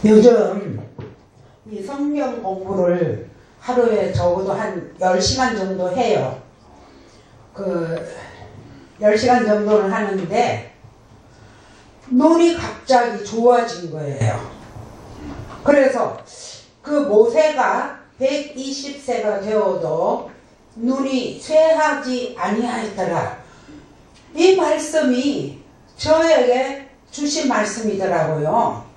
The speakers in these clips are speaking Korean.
요즘 이 성경 공부를 하루에 적어도 한 10시간 정도 해요. 10시간 정도는 하는데 눈이 갑자기 좋아진 거예요. 그래서 그 모세가 120세가 되어도 눈이 쇠하지 아니하였더라. 이 말씀이 저에게 주신 말씀이더라고요.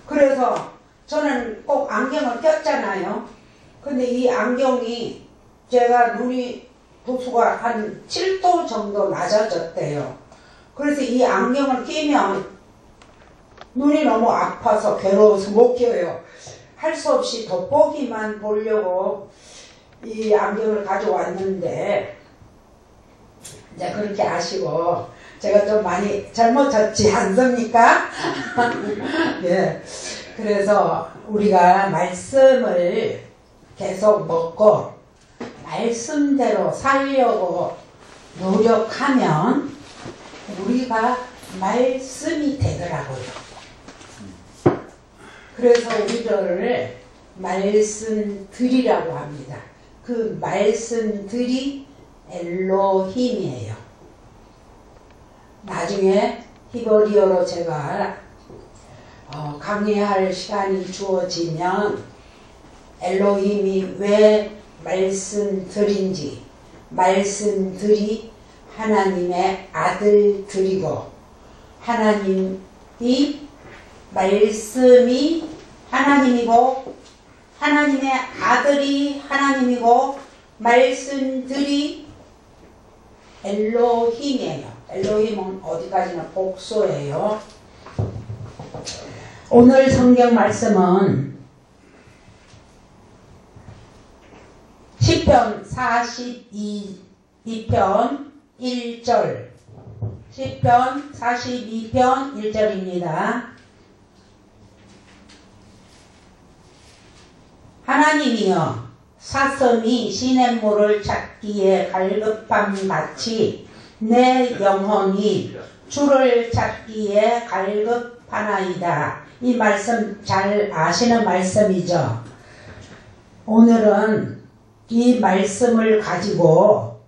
그래서 저는 꼭 안경을 꼈잖아요. 근데 이 안경이 제가 눈이 도수가 한 7도 정도 낮아졌대요. 그래서 이 안경을 끼면 눈이 너무 아파서 괴로워서 못 껴요. 할 수 없이 돋보기만 보려고 이 안경을 가져왔는데 이제 그렇게 아시고 제가 좀 많이 젊어졌지 않습니까? 예. 그래서 우리가 말씀을 계속 먹고 말씀대로 살려고 노력하면 우리가 말씀이 되더라고요. 그래서 우리를 말씀들이라고 합니다. 그 말씀들이 엘로힘이에요. 나중에 히브리어로 제가 강의할 시간이 주어지면 엘로힘이 왜 말씀들인지, 말씀들이 하나님의 아들들이고 하나님이 말씀이 하나님이고 하나님의 아들이 하나님이고 말씀들이 엘로힘이에요. 엘로힘은 어디까지나 복수예요. 오늘 성경 말씀은 시편 42편 1절 시편 42편 1절입니다. 하나님이여 사슴이 시냇물을 찾기에 갈급함같이 내 영혼이 주를 찾기에 갈급하나이다. 이 말씀 잘 아시는 말씀이죠. 오늘은 이 말씀을 가지고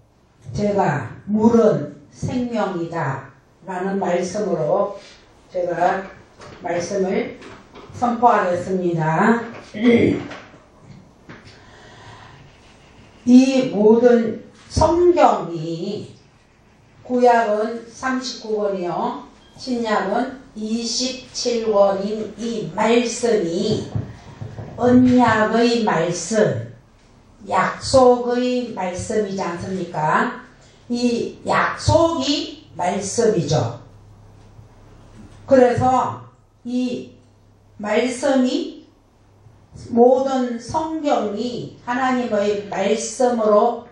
제가 물은 생명이다 라는 말씀으로 제가 말씀을 선포하겠습니다. 이 모든 성경이 구약은 39권이요 신약은 27권인 이 말씀이 언약의 말씀, 약속의 말씀이지 않습니까? 이 약속이 말씀이죠. 그래서 이 말씀이 모든 성경이 하나님의 말씀으로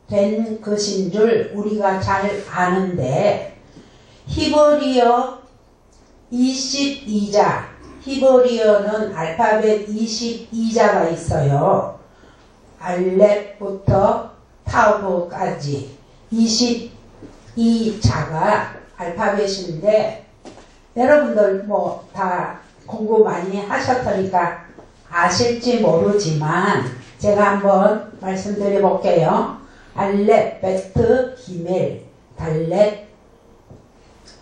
된 것인 줄 우리가 잘 아는데 히브리어 22자 히브리어는 알파벳 22자가 있어요. 알렙부터 타우까지 22자가 알파벳인데 여러분들 뭐 다 공부 많이 하셨으니까 아실지 모르지만 제가 한번 말씀드려 볼게요. 알렙, 베트, 기멜, 달렛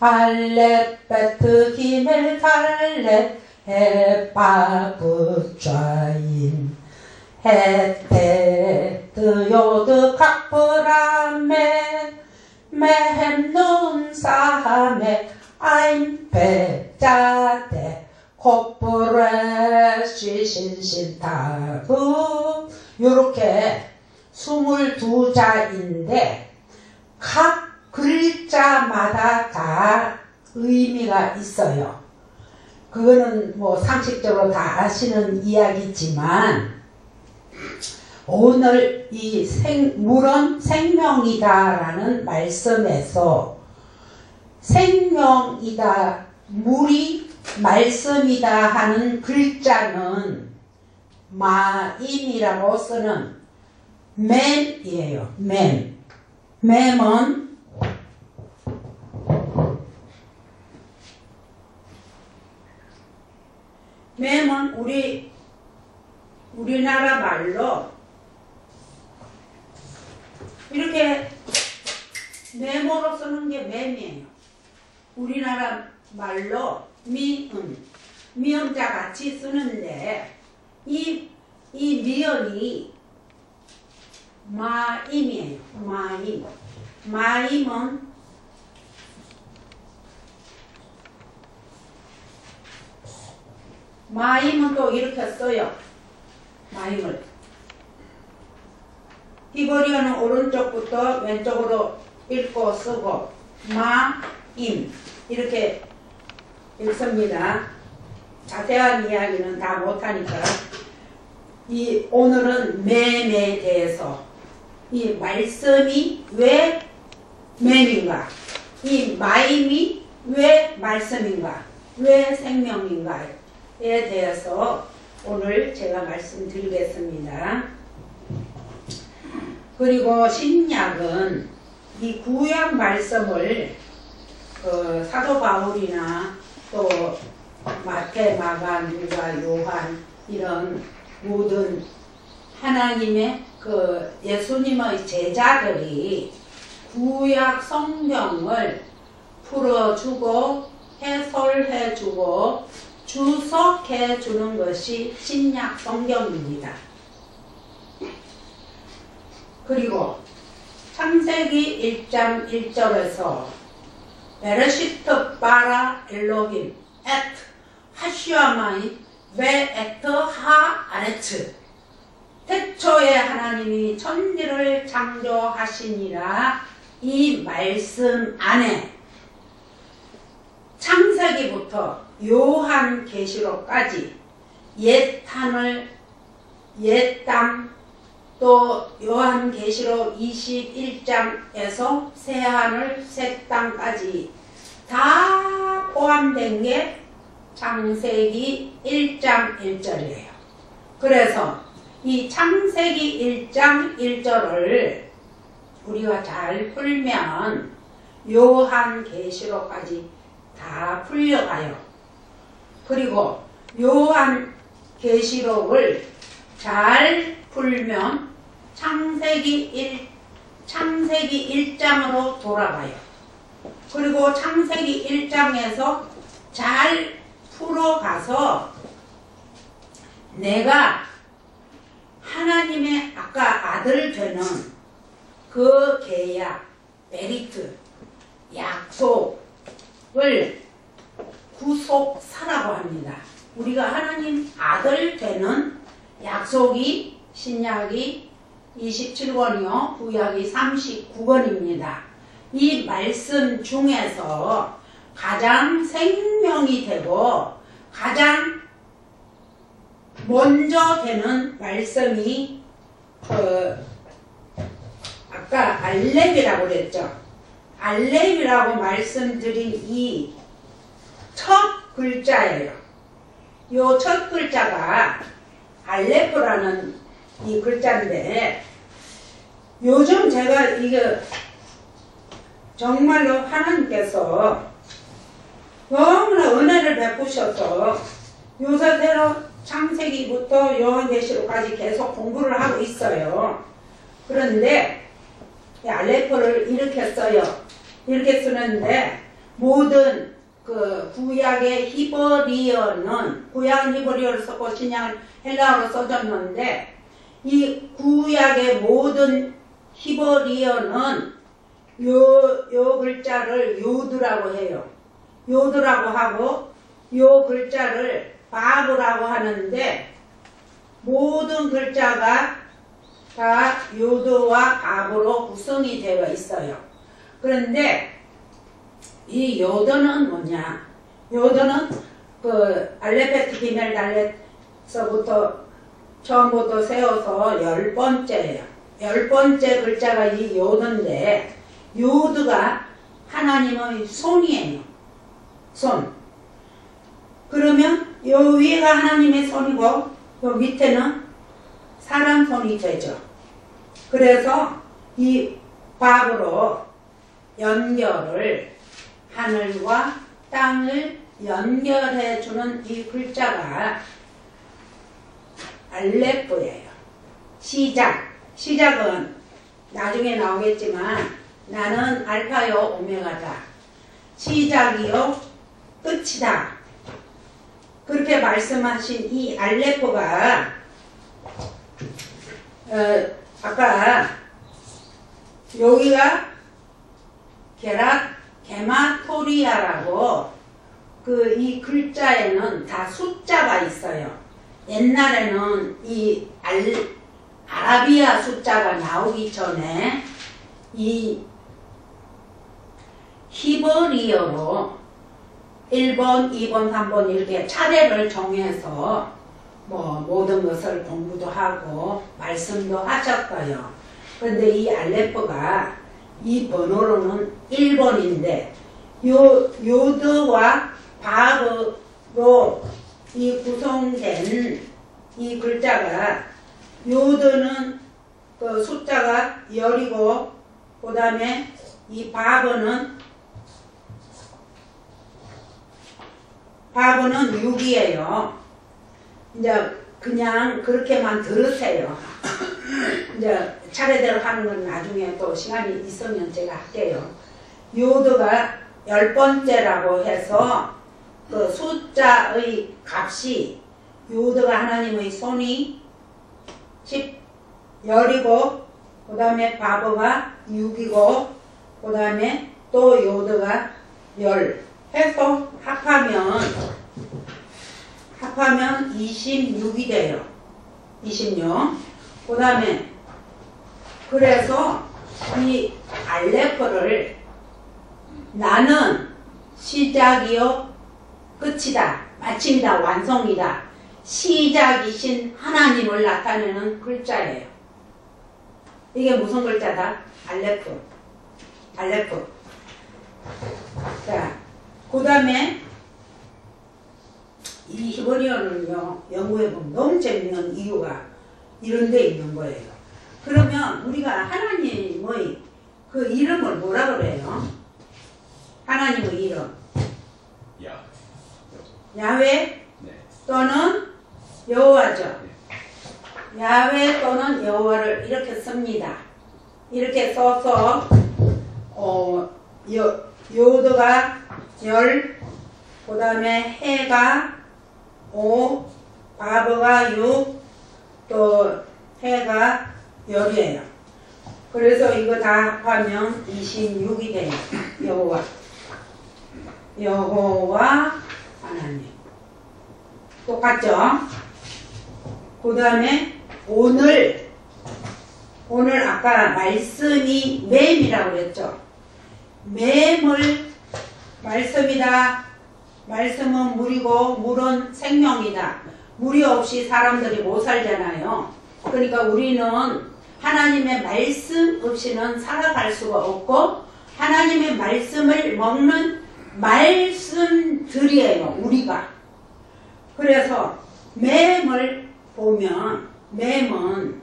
알렙, 베트, 기멜, 달렛 헤파, 부좌인 헤테트, 요드, 카프라메 메헴, 사하메 아인, 페, 자테 코프레, 시신신타브 요렇게 22자인데 각 글자마다 다 의미가 있어요. 그거는 뭐 상식적으로 다 아시는 이야기지만 오늘 이 물은 생명이다 라는 말씀에서 생명이다, 물이 말씀이다 하는 글자는 마임이라고 쓰는 맴이에요. 맴. 맴은 맴은 우리나라 말로 이렇게 네모로 쓰는 게 맴이에요. 우리나라 말로 미음자 같이 쓰는데 이 미음이 마임이에요. 마임은 또 이렇게 써요. 마임을 히브리어는 오른쪽부터 왼쪽으로 읽고 쓰고 마임 이렇게 읽습니다. 자세한 이야기는 다 못하니까 오늘은 맴에 대해서 이 말씀이 왜 맴인가, 이 마임이 왜 말씀인가, 왜 생명인가에 대해서 오늘 제가 말씀드리겠습니다. 그리고 신약은 이 구약 말씀을 사도 바울이나 또 마태, 마가, 누가, 요한 이런 모든 하나님의 예수님의 제자들이 구약 성경을 풀어주고 해설해주고 주석해주는 것이 신약 성경입니다. 그리고 창세기 1장 1절에서 베레시트 바라 엘로힘 엣 하슈아마이 베 에트 하 아레츠 태초에 하나님이 천지를 창조하시니라. 이 말씀 안에 창세기부터 요한계시록까지 옛하늘 옛땅 또 요한계시록 21장에서 새하늘 새땅까지 다 포함된 게 창세기 1장 1절이에요. 그래서 이 창세기 1장 1절을 우리가 잘 풀면 요한계시록까지 다 풀려가요. 그리고 요한계시록을 잘 풀면 창세기 1장으로 돌아가요. 그리고 창세기 1장에서 잘 풀어가서 내가 하나님의 아까 아들 되는 그 계약, 베리트, 약속을 구속사라고 합니다. 우리가 하나님 아들 되는 약속이 신약이 27권이요 구약이 39권입니다. 이 말씀 중에서 가장 생명이 되고 가장 먼저 되는 말씀이 아까 알렙이라고 그랬죠. 알렙이라고 말씀드린 이 첫 글자예요. 이 첫 글자가 알레프라는 이 글자인데 요즘 제가 이게 정말로 하나님께서 너무나 은혜를 베푸셔서 요새 새로 창세기부터 요한계시록까지 계속 공부를 하고 있어요. 그런데 이 알레프를 이렇게 써요. 이렇게 쓰는데 모든 구약의 히브리어는 구약은 히브리어를 썼고 신약은 헬라어로 써졌는데 이 구약의 모든 히브리어는 요 글자를 요드라고 해요. 요드라고 하고 요 글자를 바브라고 하는데 모든 글자가 다 요드와 바브로 구성이 되어 있어요. 그런데 이 요드는 뭐냐? 요드는 알레베트 기멜 달렛서부터 처음부터 세워서 10번째예요. 10번째 글자가 이 요드인데 요드가 하나님의 손이에요. 손. 그러면 요 위가 하나님의 손이고 요 밑에는 사람 손이 되죠. 그래서 이 밥으로 연결을 하늘과 땅을 연결해주는 이 글자가 알레프예요. 시작은 나중에 나오겠지만 나는 알파요 오메가다. 시작이요 끝이다. 그렇게 말씀하신 이 알레프가 아까 여기가 게마토리아라고 이 글자에는 다 숫자가 있어요. 옛날에는 이 아라비아 숫자가 나오기 전에 이 히브리어로 1번, 2번, 3번 이렇게 차례를 정해서 모든 것을 공부도 하고 말씀도 하셨어요. 그런데 이 알레프가 이 번호로는 1번인데 요드와 바브로 이 구성된 이 글자가 요드는 그 숫자가 10이고 그 다음에 이 바브는 6이에요. 이제 그냥 그렇게만 들으세요. 이제 차례대로 하는 건 나중에 또 시간이 있으면 제가 할게요. 요드가 10번째라고 해서 그 숫자의 값이 요드가 하나님의 손이 10이고 그 다음에 바브가 6이고 그 다음에 또 요드가 10 해서 합하면 26이 돼요. 26. 그 다음에 그래서 이 알레프를 나는 시작이요 끝이다. 마침이다. 완성이다. 시작이신 하나님을 나타내는 글자예요. 이게 무슨 글자다? 알레프. 자, 그 다음에 이 히브리어는요, 연구해보면 너무 재밌는 이유가 이런 데 있는 거예요. 그러면 우리가 하나님의 그 이름을 뭐라 그래요? 하나님의 이름. 야훼 또는 여호와죠. 야훼 또는 여호와를 이렇게 씁니다. 이렇게 써서 요드가 10, 그 다음에 해가 5, 바브가 6, 또 해가 10이에요. 그래서 이거 다 합하면 26이 돼요. 여호와 하나님. 똑같죠? 그 다음에 오늘 아까 말씀이 맴이라고 그랬죠? 맴을 말씀이다. 말씀은 물이고 물은 생명이다. 물이 없이 사람들이 못 살잖아요. 그러니까 우리는 하나님의 말씀 없이는 살아갈 수가 없고 하나님의 말씀을 먹는 말씀들이에요. 우리가. 그래서 맴을 보면 맴은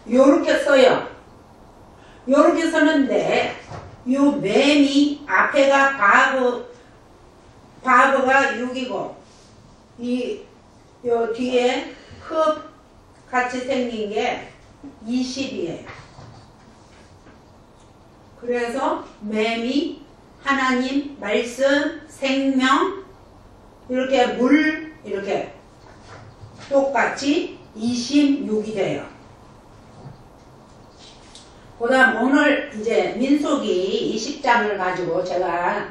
요렇게 써요. 요렇게 쓰는데 요 맴이 앞에가 바브가 6이고 요 뒤에 흡 같이 생긴 게 20이에요. 그래서 맴이 하나님, 말씀, 생명 이렇게 물 이렇게 똑같이 26이 돼요. 그 다음 오늘 이제 민수기 20장을 가지고 제가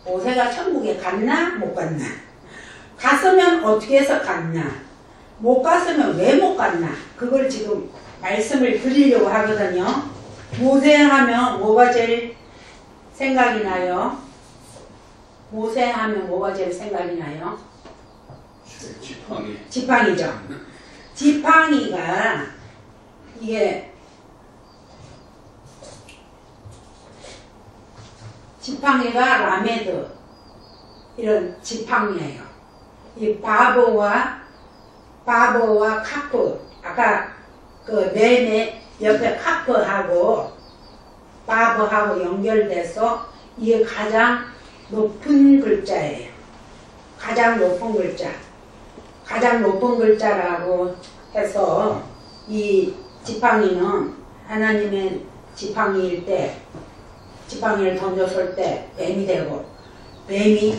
모세가 천국에 갔나 못 갔나, 갔으면 어떻게 해서 갔나, 못 갔으면 왜 못 갔나, 그걸 지금 말씀을 드리려고 하거든요. 모세 하면 뭐가 제일 생각이 나요? 모세 하면 뭐가 제일 생각이 나요? 지팡이죠. 지팡이가 이게 지팡이가 라메드 이런 지팡이에요. 이 바보와 카프 아까 그 램의 옆에 카프하고 바브하고 연결돼서 이게 가장 높은 글자예요. 가장 높은 글자. 가장 높은 글자라고 해서 이 지팡이는 하나님의 지팡이일 때, 지팡이를 던졌을 때 뱀이 되고, 뱀이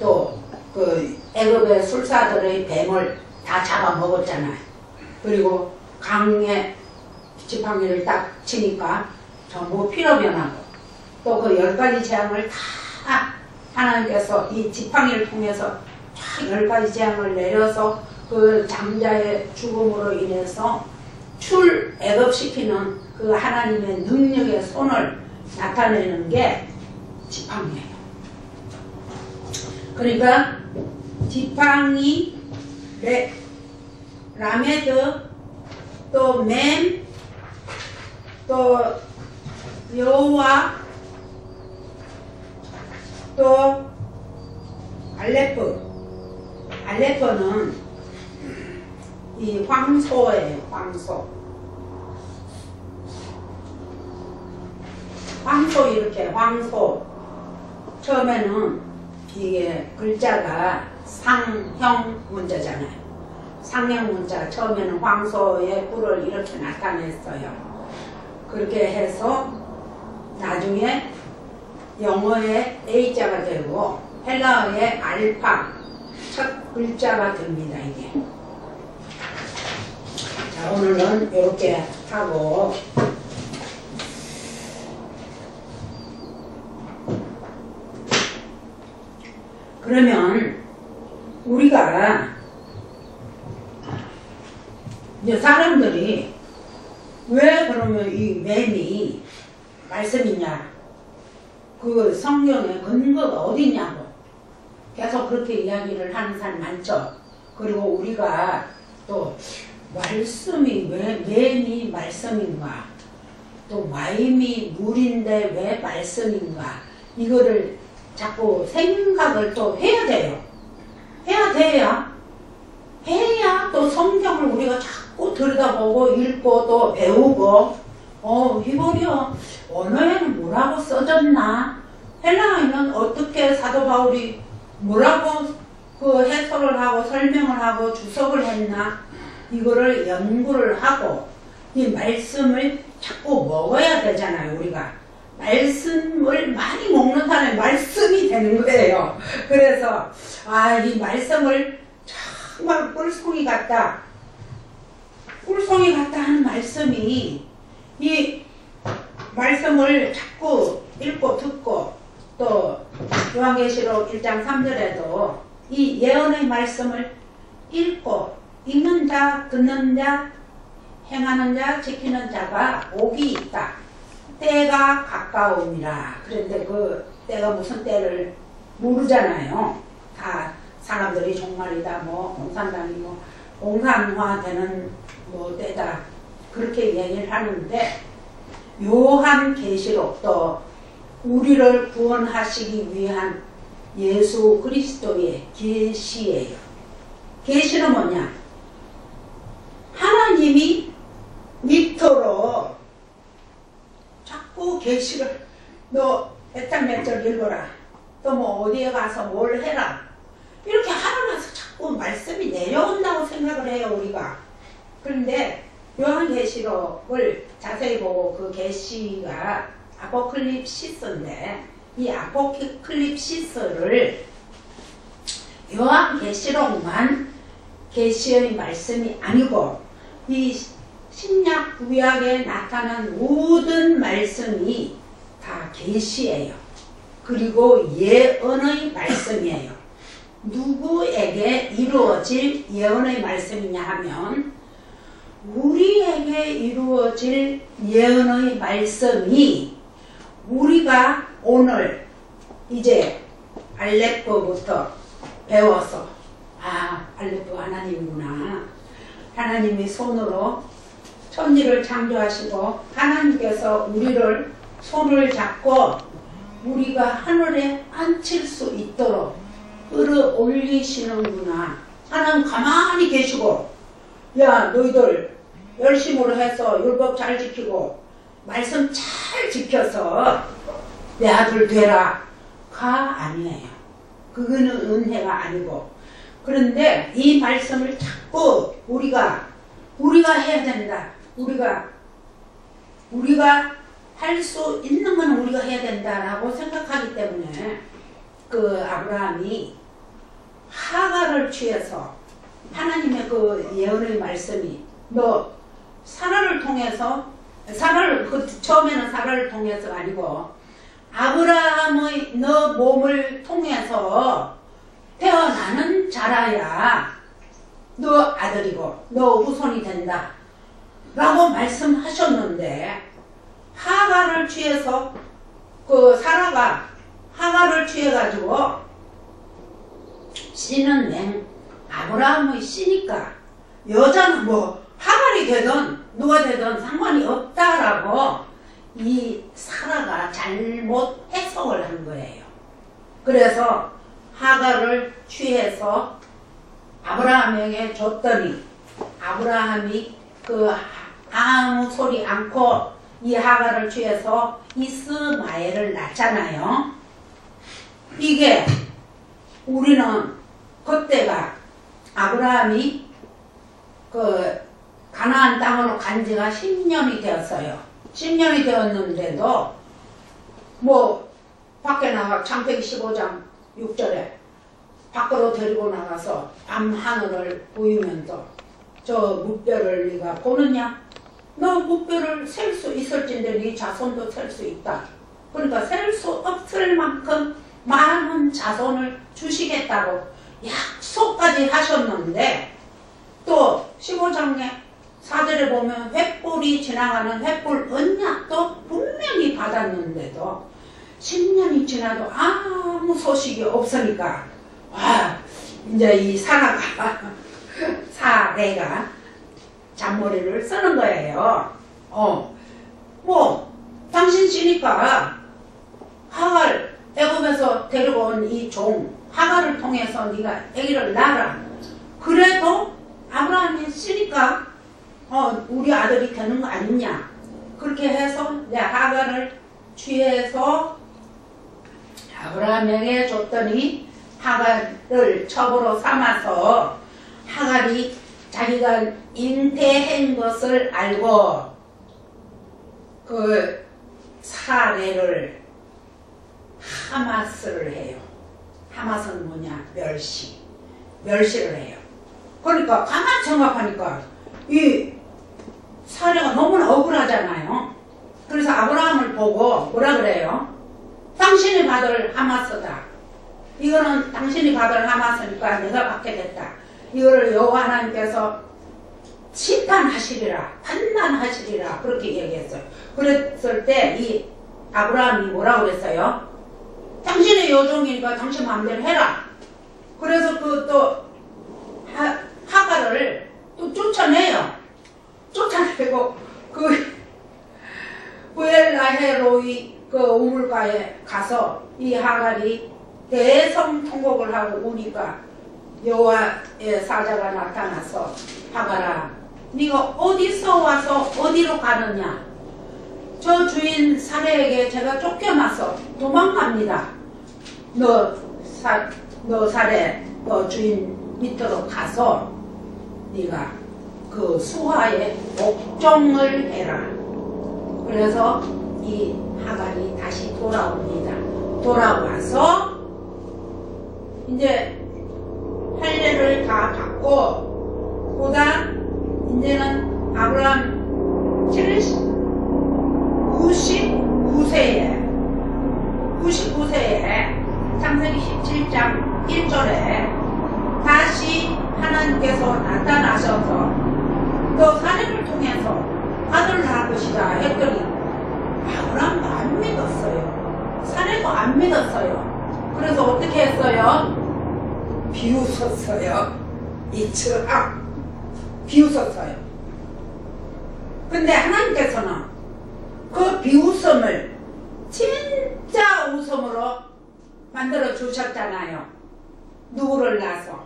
또 그 애굽의 술사들의 뱀을 다 잡아먹었잖아요. 그리고 강에 지팡이를 딱 치니까 전부 피로 변하고, 또 그 10가지 재앙을 다 하나님께서 이 지팡이를 통해서 쫙 10가지 재앙을 내려서 그 장자의 죽음으로 인해서 출애굽시키는 그 하나님의 능력의 손을 나타내는 게 지팡이예요. 그러니까 지팡이, 라메드, 또 맴, 또 여호와, 또 알레프. 알레프는 이 황소예요. 황소. 황소 이렇게 황소. 처음에는 이게 글자가 상형 문자잖아요. 상형 문자. 처음에는 황소의 뿔을 이렇게 나타냈어요. 그렇게 해서 나중에 영어의 A자가 되고 헬라어의 알파 첫 글자가 됩니다. 이게. 자, 오늘은 이렇게 하고 그러면 우리가 이제 사람들이 왜 그러면 이 뱀이 말씀이냐, 그 성경에 근거가 어디냐고 계속 그렇게 이야기를 하는 사람 많죠. 그리고 우리가 또 말씀이 왜 뱀이 말씀인가, 또 와임이 물인데 왜 말씀인가, 이거를 자꾸 생각을 또 해야 돼요. 해야 또 성경을 우리가 자꾸 들여다보고 읽고 또 배우고, 이거요 언어에는 뭐라고 써졌나, 헬라어에는 어떻게 사도 바울이 뭐라고 그 해설을 하고 설명을 하고 주석을 했나, 이거를 연구를 하고 이 말씀을 자꾸 먹어야 되잖아요. 우리가 말씀을 많이 먹는 사람이 말씀이 되는 거예요. 그래서 이 말씀을 정말 꿀송이 같다 하는 말씀이, 이 말씀을 자꾸 읽고 듣고, 또 요한계시록 1장 3절에도 이 예언의 말씀을 읽고 읽는 자, 듣는 자, 행하는 자, 지키는 자가 복이 있다. 때가 가까움이라. 그런데 그 때가 무슨 때를 모르잖아요. 다 사람들이 종말이다, 뭐 공산당이 뭐 공산화되는 뭐 때다, 그렇게 얘기를 하는데, 요한계시록도 우리를 구원하시기 위한 예수 그리스도의 계시예요. 계시는 뭐냐? 하나님이 밑으로 자꾸 계시를, 너 몇 장 몇 절 읽어라, 또 뭐 어디에 가서 뭘 해라, 이렇게 하나님께서 자꾸 말씀이 내려온다고 생각을 해요, 우리가. 그런데 요한계시록을 자세히 보고 그 계시가 아포클립시스인데, 이 아포클립시스를 요한계시록만 계시의 말씀이 아니고 이 신약 구약에 나타난 모든 말씀이 다 계시예요. 그리고 예언의 말씀이에요. 누구에게 이루어질 예언의 말씀이냐 하면, 우리에게 이루어질 예언의 말씀이 우리가 오늘 이제 알레프부터 배워서, 알레프 하나님이구나, 하나님이 손으로 천지를 창조하시고 하나님께서 우리를 손을 잡고 우리가 하늘에 앉힐 수 있도록 끌어올리시는구나. 하나님 가만히 계시고, 야 너희들 열심으로 해서 율법 잘 지키고 말씀 잘 지켜서 내 아들 되라가 아니에요. 그거는 은혜가 아니고. 그런데 이 말씀을 자꾸 우리가 해야 된다. 우리가 할 수 있는 건 우리가 해야 된다라고 생각하기 때문에 그 아브라함이 하가를 취해서 하나님의 그 예언의 말씀이 너 사라를 통해서 처음에는 사라를 통해서가 아니고 아브라함의 너 몸을 통해서 태어나는 자라야 너 아들이고 너 후손이 된다 라고 말씀하셨는데 하가를 취해서 그 사라가 하가를 취해가지고 씨는 아브라함의 씨니까 여자는 뭐 하갈이 되든 누가 되든 상관이 없다라고 이 사라가 잘못 해석을 한 거예요. 그래서 하갈을 취해서 아브라함에게 줬더니 아브라함이 그 아무 소리 않고 이 하갈을 취해서 이스마엘을 낳잖아요. 이게 우리는 그때가 아브라함이 그 가나안 땅으로 간 지가 10년이 되었어요. 10년이 되었는데도 뭐 밖에 나가 창세기 15장 6절에 밖으로 데리고 나가서 밤하늘을 보이면서 저 뭇별을 네가 보느냐? 너 뭇별을 셀 수 있을진데 네 자손도 셀 수 있다. 그러니까 셀 수 없을 만큼 많은 자손을 주시겠다고 약속까지 하셨는데 또 15장에 4절에 보면 횃불이 지나가는 횃불 언약도 분명히 받았는데도 10년이 지나도 아무 소식이 없으니까 이제 이 사라가 잔머리를 쓰는 거예요. 뭐 당신 씨니까 하갈 애굽에서 데리고 온 이 종 하갈을 통해서 네가 아기를 낳아라. 그래도 아브라함이 씨니까 우리 아들이 되는 거 아니냐. 그렇게 해서 내 하갈을 취해서 아브라함에게 줬더니 하갈을 첩으로 삼아서 하갈이 자기가 잉태한 것을 알고 그 사례를 하마스를 해요. 하마스는 뭐냐? 멸시를 해요. 그러니까 가만 생각하니까 이 사례가 너무나 억울하잖아요. 그래서 아브라함을 보고 뭐라 그래요? 당신이 받을 하마스다. 이거는 당신이 받을 하마스니까 내가 받게 됐다. 이거를 여호와 하나님께서 심판하시리라, 판단하시리라 그렇게 얘기했어요. 그랬을 때 이 아브라함이 뭐라고 그랬어요? 당신의 여종이니까 당신 마음대로 해라. 그래서 그 또 하갈을 또 쫓아내요. 쫓아내고 그 부엘라헤로이 그 우물가에 가서 이 하갈이 대성통곡을 하고 우니까 여호와의 사자가 나타나서 하갈아 네가 어디서 와서 어디로 가느냐. 저 주인 사례에게 제가 쫓겨나서 도망갑니다. 너 사례 너 주인 밑으로 가서 네가 그 수하에 복종을 해라. 그래서 이 하갈이 다시 돌아옵니다. 돌아와서 이제 할례를 다 받고 그다음 이제는 아브라함 99세에 창세기 17장 1절에 다시 하나님께서 나타나셔서 너 사례를 통해서 아들을 낳을 것이다 했더니 아브라함도 안 믿었어요. 사례도 안 믿었어요. 그래서 어떻게 했어요? 비웃었어요. 이츠락 비웃었어요. 근데 하나님께서는 그 비웃음을 진짜 웃음으로 만들어 주셨잖아요. 누구를 낳아서?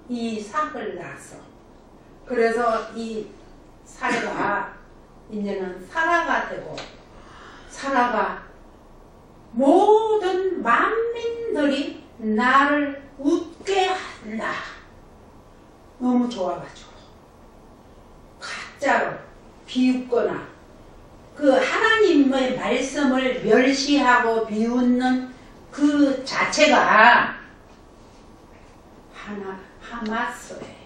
이삭을 낳아서. 그래서 이 사례가 이제는 사라가 되고, 사라가 모든 만민들이 나를 웃게 한다. 너무 좋아가지고 가짜로 비웃거나 그 하나님의 말씀을 멸시하고 비웃는 그 자체가 하마스예요.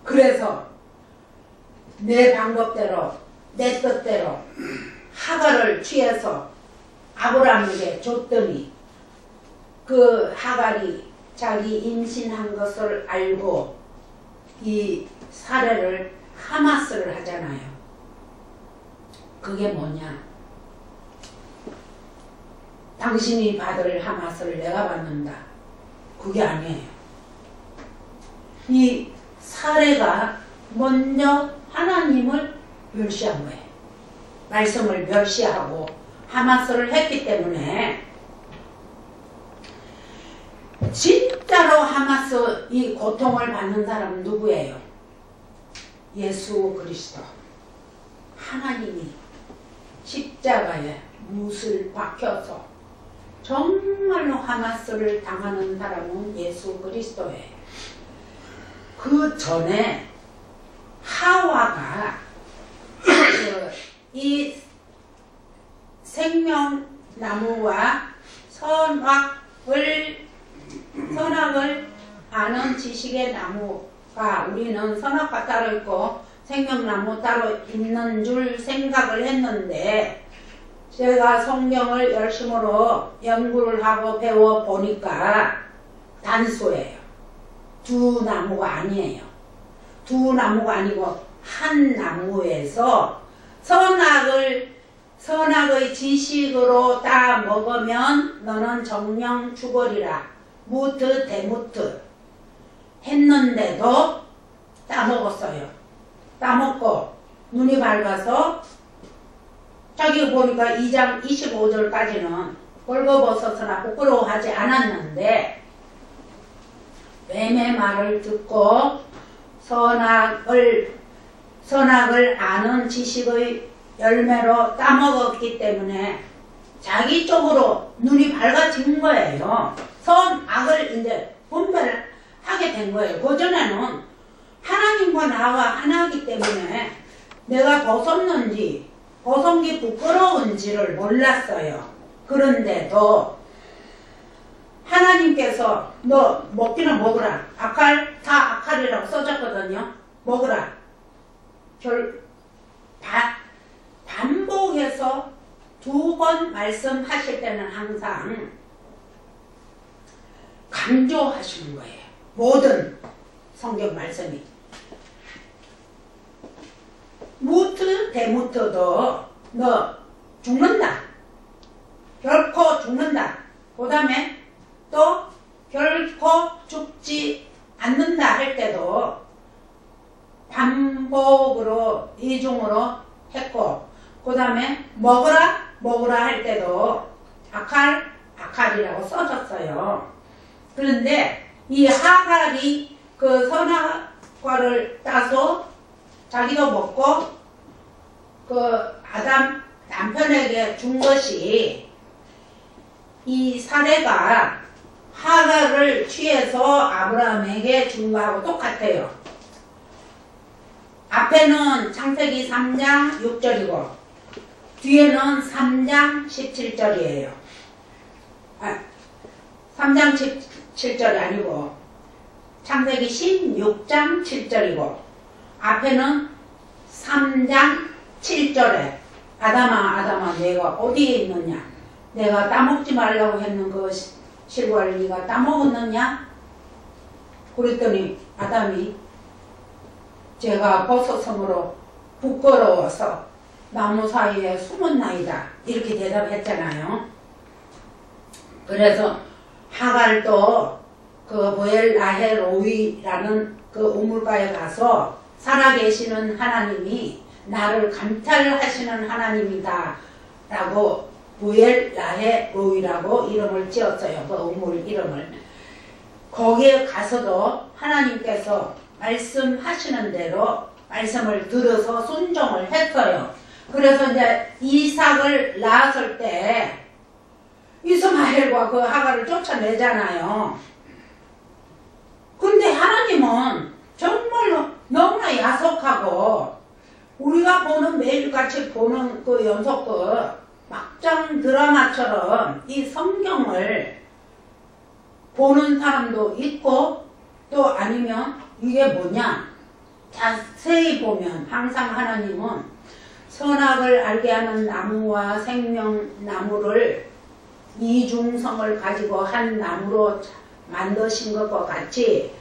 그래서 내 방법대로 내 뜻대로 하갈을 취해서 아브라함에게 줬더니 그 하갈이 자기 임신한 것을 알고 이 사례를 하마스를 하잖아요. 그게 뭐냐? 당신이 받을 하마스를 내가 받는다. 그게 아니에요. 이 사례가 먼저 하나님을 멸시한 거예요. 말씀을 멸시하고 하마스를 했기 때문에 진짜로 하마스 이 고통을 받는 사람은 누구예요? 예수 그리스도. 하나님이 십자가에 못을 박혀서 정말로 하마스를 당하는 사람은 예수 그리스도예요. 그 전에 하와가 이 생명나무와 선악을 아는 지식의 나무가 우리는 선악과 따로 있고 생명나무 따로 있는 줄 생각을 했는데 제가 성경을 열심으로 연구를 하고 배워보니까 단수예요. 두 나무가 아니에요. 두 나무가 아니고 한 나무에서 선악의 지식으로 따 먹으면 너는 정령 죽으리라. 무트 대무트 했는데도 따먹었어요. 따먹고 눈이 밝아서 자기 보니까 2장 25절까지는 벌거벗었으나 부끄러워하지 않았는데 뱀의 말을 듣고 선악을 아는 지식의 열매로 따먹었기 때문에 자기 쪽으로 눈이 밝아진 거예요. 선악을 이제 분별을 하게 된 거예요. 그전에는 하나님과 나와 하나이기 때문에 내가 벗었는지 벗은 게 부끄러운지를 몰랐어요. 그런데도 하나님께서 너 먹기는 먹으라. 악할 다 악할이라고 써졌거든요. 먹으라. 반복해서 2번 말씀하실 때는 항상 강조하시는 거예요. 모든 성경 말씀이. 무트 대무트도 너 죽는다. 결코 죽는다. 그 다음에 또 결코 죽지 않는다 할 때도 반복으로 이중으로 했고 그 다음에 먹으라 할 때도 악할이라고 써졌어요. 그런데 이 하갈이 그 선악과를 따서 자기도 먹고 그 아담 남편에게 준 것이 이 사례가 하갈을 취해서 아브라함에게 준 거하고 똑같아요. 앞에는 창세기 3장 6절이고 뒤에는 3장 17절이에요. 3장 17절이 아니고 창세기 16장 7절이고 앞에는 3장 7절에 아담아 내가 어디에 있느냐? 내가 따먹지 말라고 했는 그 실과를 네가 따먹었느냐? 그랬더니 아담이 제가 벗어섬으로 부끄러워서 나무 사이에 숨었나이다. 이렇게 대답했잖아요. 그래서 하갈도 그 보엘라헬 로이라는 그 우물가에 가서 살아계시는 하나님이 나를 감찰하시는 하나님이다 라고 보엘라헬 로이라고 이름을 지었어요. 그 우물 이름을. 거기에 가서도 하나님께서 말씀하시는 대로 말씀을 들어서 순종을 했어요. 그래서 이제 이삭을 낳았을 때 이스마엘과 그 하갈을 쫓아내잖아요. 근데 하나님은 정말로 너무나 야속하고 우리가 보는 매일같이 보는 그 연속 그 막장 드라마처럼 이 성경을 보는 사람도 있고 또 아니면 이게 뭐냐 자세히 보면 항상 하나님은 선악을 알게 하는 나무와 생명나무를 이중성을 가지고 한 나무로 만드신 것과 같이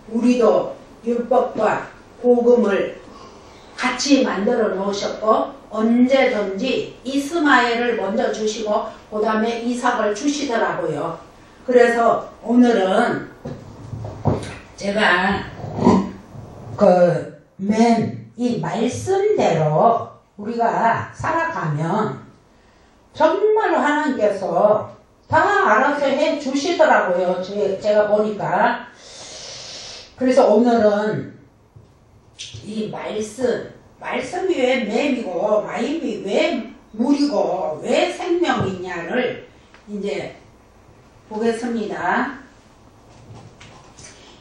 우리도 율법과 복음을 같이 만들어 놓으셨고 언제든지 이스마엘을 먼저 주시고 그 다음에 이삭을 주시더라고요. 그래서 오늘은 제가 이 말씀대로 우리가 살아가면 정말로 하나님께서 다 알아서 해 주시더라고요. 제가 보니까. 그래서 오늘은 이 말씀이 왜 맴이고 마임이 왜 물이고 왜 생명이냐를 이제 보겠습니다.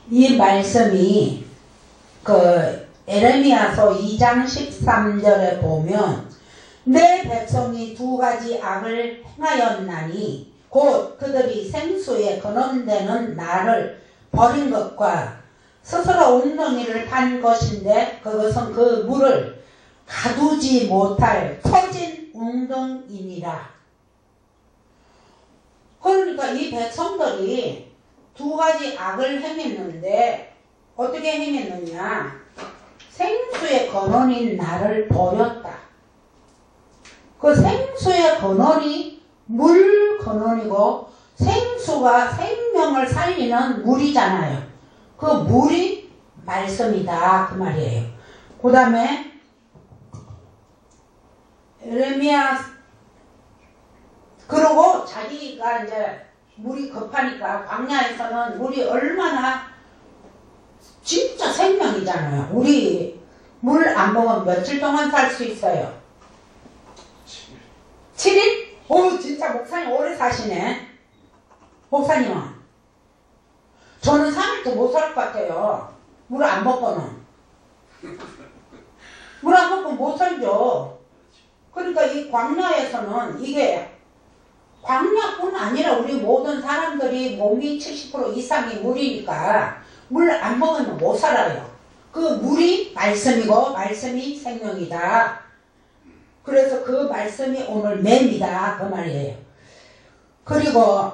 이 말씀이 에레미야서 2장 13절에 보면 내 백성이 두 가지 악을 행하였나니 곧 그들이 생수에 근원되는 나를 버린 것과 스스로 웅덩이를 판 것인데 그것은 그 물을 가두지 못할 터진 웅덩이니라. 그러니까 이 백성들이 두 가지 악을 행했는데 어떻게 행했느냐. 생수의 근원인 나를 버렸다. 그 생수의 근원이 물 근원이고 생수가 생명을 살리는 물이잖아요. 그 물이 말씀이다 그 말이에요. 그 다음에 에레미야 그러고 자기가 이제 물이 급하니까 광야에서는 물이 얼마나 진짜 생명이잖아요. 우리 물 안 먹으면 며칠 동안 살 수 있어요? 7일? 오 진짜 목사님 오래 사시네. 목사님은? 저는 3일도 못 살 것 같아요. 물 안 먹고는. 물 안 먹고 못 살죠. 그러니까 이 광야에서는 이게 광야뿐 아니라 우리 모든 사람들이 몸이 70% 이상이 물이니까 물 안 먹으면 못 살아요. 그 물이 말씀이고 말씀이 생명이다. 그래서 그 말씀이 오늘 맴이다 그 말이에요. 그리고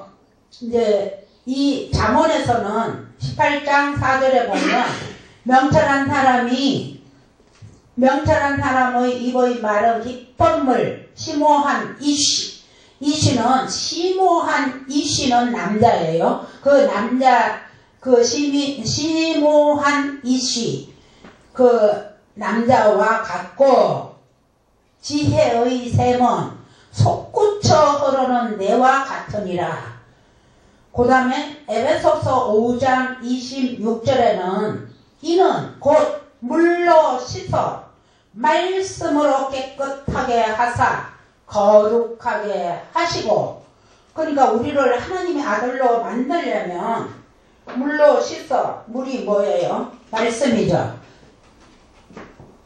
이제 이 잠언에서는 18장 4절에 보면 명철한 사람의 입의 말은 깊은 물 심오한 이쉬. 이쉬는 심오한 이쉬는 남자예요. 그 남자 심오한 이쉬 그 남자와 같고 지혜의 샘은 솟구쳐 흐르는 내와 같으니라. 그 다음에 에베소서 5장 26절에는 이는 곧 물로 씻어 말씀으로 깨끗하게 하사 거룩하게 하시고. 그러니까 우리를 하나님의 아들로 만들려면 물로 씻어. 물이 뭐예요? 말씀이죠.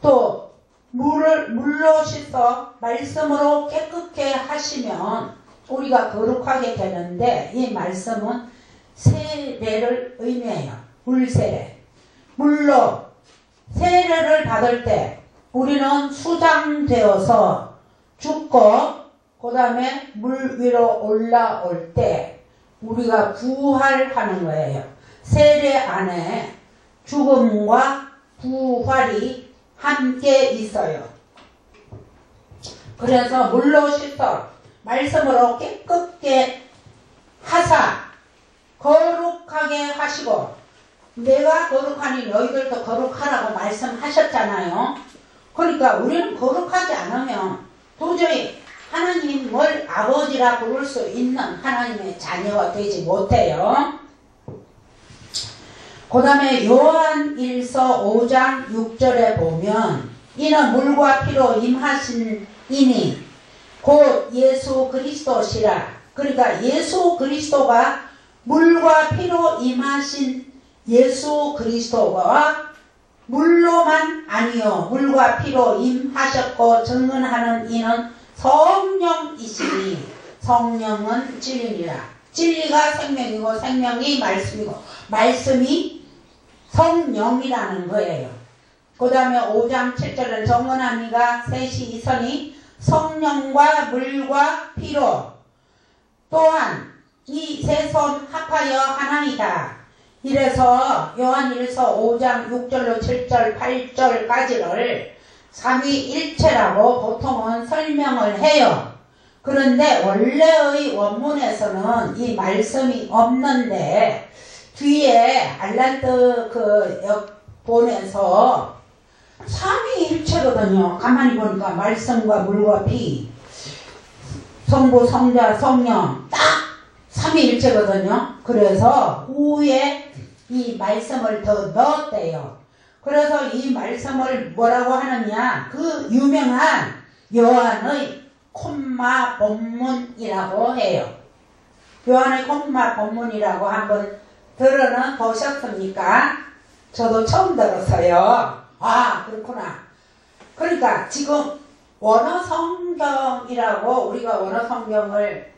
또 물로 씻어 말씀으로 깨끗게 하시면 우리가 거룩하게 되는데 이 말씀은 세례를 의미해요. 물세례. 물로 세례를 받을 때 우리는 수장되어서 죽고 그 다음에 물 위로 올라올 때 우리가 부활하는 거예요. 세례 안에 죽음과 부활이 함께 있어요. 그래서 물로 씻어 말씀으로 깨끗게 하사 거룩하게 하시고. 내가 거룩하니 너희들도 거룩하라고 말씀하셨잖아요. 그러니까 우리는 거룩하지 않으면 도저히 하나님을 아버지라 부를 수 있는 하나님의 자녀가 되지 못해요. 그 다음에 요한 1서 5장 6절에 보면 이는 물과 피로 임하신 이니 곧 예수 그리스도시라. 그러니까 예수 그리스도가 물과 피로 임하신 예수 그리스도가 물로만 아니요 물과 피로 임하셨고 증언하는 이는 성령이시니 성령은 진리니라. 진리가 생명이고 생명이 말씀이고 말씀이 성령이라는 거예요. 그 다음에 5장 7절은 정언한 이가 셋이 있으니 성령과 물과 피로 또한 이 세 손 합하여 하나이다. 이래서 요한 1서 5장 6절로 7절 8절까지를 삼위일체라고 보통은 설명을 해요. 그런데 원래의 원문에서는 이 말씀이 없는데 뒤에 알란트 그 역본에서 삼위일체거든요. 가만히 보니까 말씀과 물과 피, 성부, 성자, 성령 딱 삼위일체거든요. 그래서 후에 이 말씀을 더 넣었대요. 그래서 이 말씀을 뭐라고 하느냐, 그 유명한 요한의 콤마 본문이라고 해요. 요한의 콤마 본문이라고 한번 들어는 보셨습니까? 저도 처음 들었어요. 아, 그렇구나. 그러니까 지금 원어성경이라고, 우리가 원어성경을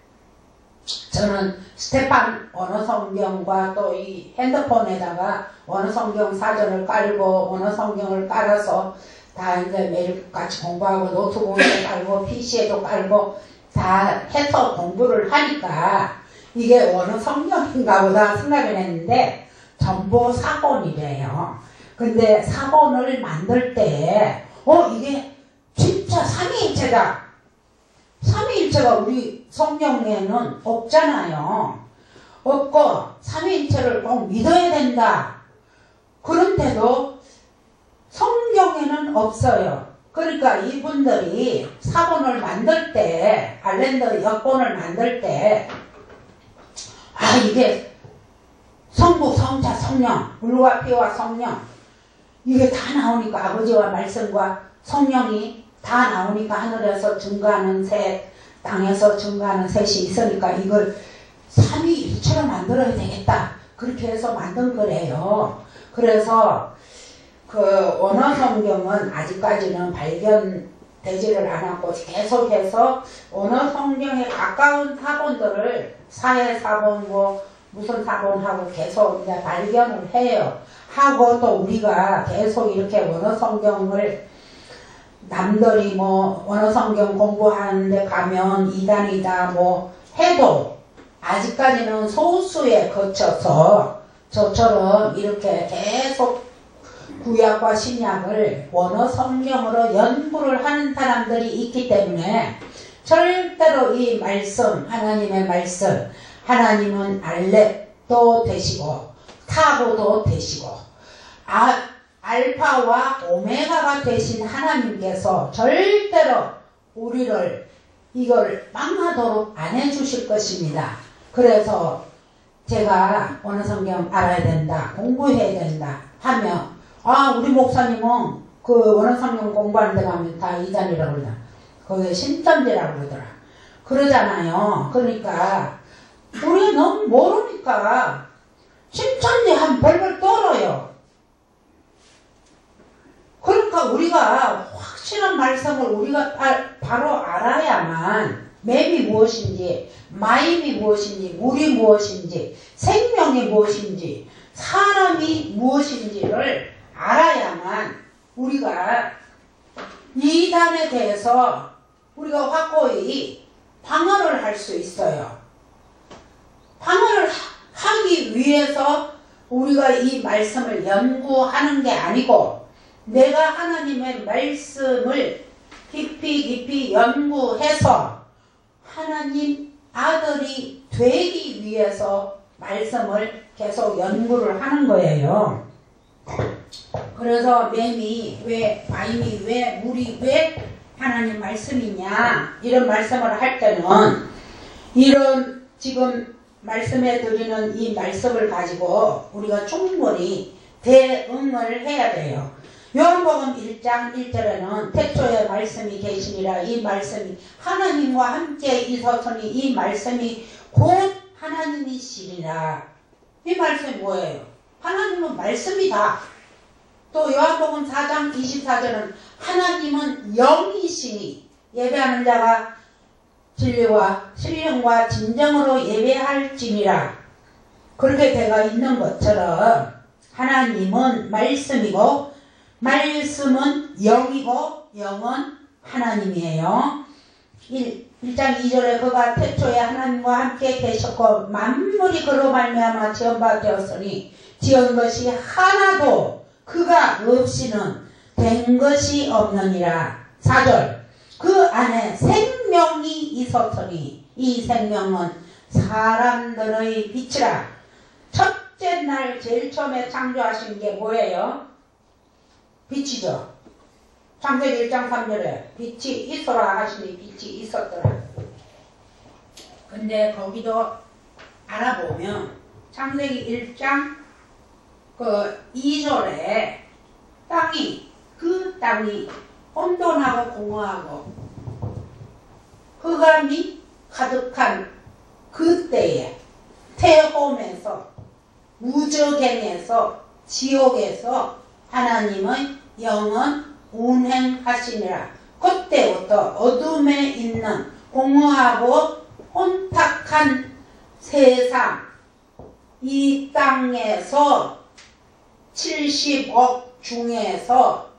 저는 스테판 원어성경과 또 이 핸드폰에다가 원어성경 사전을 깔고 원어성경을 깔아서 다 이제 매일 같이 공부하고 노트북에도 깔고 PC에도 깔고 다 해서 공부를 하니까 이게 원어성경인가 보다 생각을 했는데 전부 사본이래요. 근데 사본을 만들 때 이게 진짜 삼위일체다. 삼위일체가 우리 성경에는 없잖아요. 없고 삼위일체를 꼭 믿어야 된다. 그런데도 성경에는 없어요. 그러니까 이분들이 사본을 만들 때, 알랜드 역본을 만들 때, 아, 이게 성부, 성자, 성령, 물과 피와 성령, 이게 다 나오니까 아버지와 말씀과 성령이 다 나오니까 하늘에서 증거하는 셋, 땅에서 증거하는 셋이 있으니까 이걸 삼위일체로 만들어야 되겠다. 그렇게 해서 만든 거래요. 그래서 그 원어성경은 아직까지는 발견되지를 않았고 계속해서 원어성경에 가까운 사본들을 사회사본 무슨 사본하고 계속 이제 발견을 해요. 하고 또 우리가 계속 이렇게 원어성경을 남들이 원어성경 공부하는데 가면 이단이다 해도 아직까지는 소수에 거쳐서 저처럼 이렇게 계속 구약과 신약을 원어성경으로 연구를 하는 사람들이 있기 때문에 절대로 이 말씀, 하나님의 말씀, 하나님은 알렙도 되시고 타고도 되시고 알파와 오메가가 되신 하나님께서 절대로 우리를 이걸 망하도록 안 해주실 것입니다. 그래서 제가 원어성경 알아야 된다, 공부해야 된다 하면 우리 목사님은 그 원어성경 공부하는 데 가면 다 이단이라고 그러더라. 거기에 신천지라고 그러더라. 그러잖아요. 그러니까 우리가 너무 모르니까 신천지 한 벌벌 떨어요. 그러니까 우리가 확실한 말씀을 우리가 바로 알아야만 맵이 무엇인지, 마임이 무엇인지, 물이 무엇인지, 생명이 무엇인지, 사람이 무엇인지를 알아야만 우리가 이단에 대해서 우리가 확고히 방어를 할 수 있어요. 방어를 하기 위해서 우리가 이 말씀을 연구하는 게 아니고 내가 하나님의 말씀을 깊이 연구해서 하나님 아들이 되기 위해서 말씀을 계속 연구를 하는 거예요. 그래서 뱀이 왜, 마임이 왜, 물이 왜 하나님 말씀이냐 이런 말씀을 할 때는 이런 지금 말씀해 드리는 이 말씀을 가지고 우리가 충분히 대응을 해야 돼요. 요한복음 1장 1절에는 태초에 말씀이 계시니라. 이 말씀이 하나님과 함께 있었으니 이 말씀이 곧 하나님이시리라. 이 말씀이 뭐예요? 하나님은 말씀이다. 또 요한복음 4장 24절은 하나님은 영이시니 예배하는 자가 진리와 신령과 진정으로 예배할지니라. 그렇게 되어 있는 것처럼 하나님은 말씀이고 말씀은 영이고 영은 하나님이에요. 1장 2절에 그가 태초에 하나님과 함께 계셨고 만물이 그로 말미암아 지은 바 되었으니 지은 것이 하나도 그가 없이는 된 것이 없느니라. 4절 그 안에 생명이 있었으니 이 생명은 사람들의 빛이라. 첫째 날 제일 처음에 창조하신 게 뭐예요? 빛이죠. 창세기 1장 3절에 빛이 있어라 하시니 빛이 있었더라. 근데 거기도 알아보면 창세기 1장 2절에 땅이 혼돈하고 공허하고 흑암이 가득한 그때에 태홈에서 무저갱에서 지옥에서 하나님의 영은 운행하시니라. 그때부터 어둠에 있는 공허하고 혼탁한 세상 이 땅에서 70억 중에서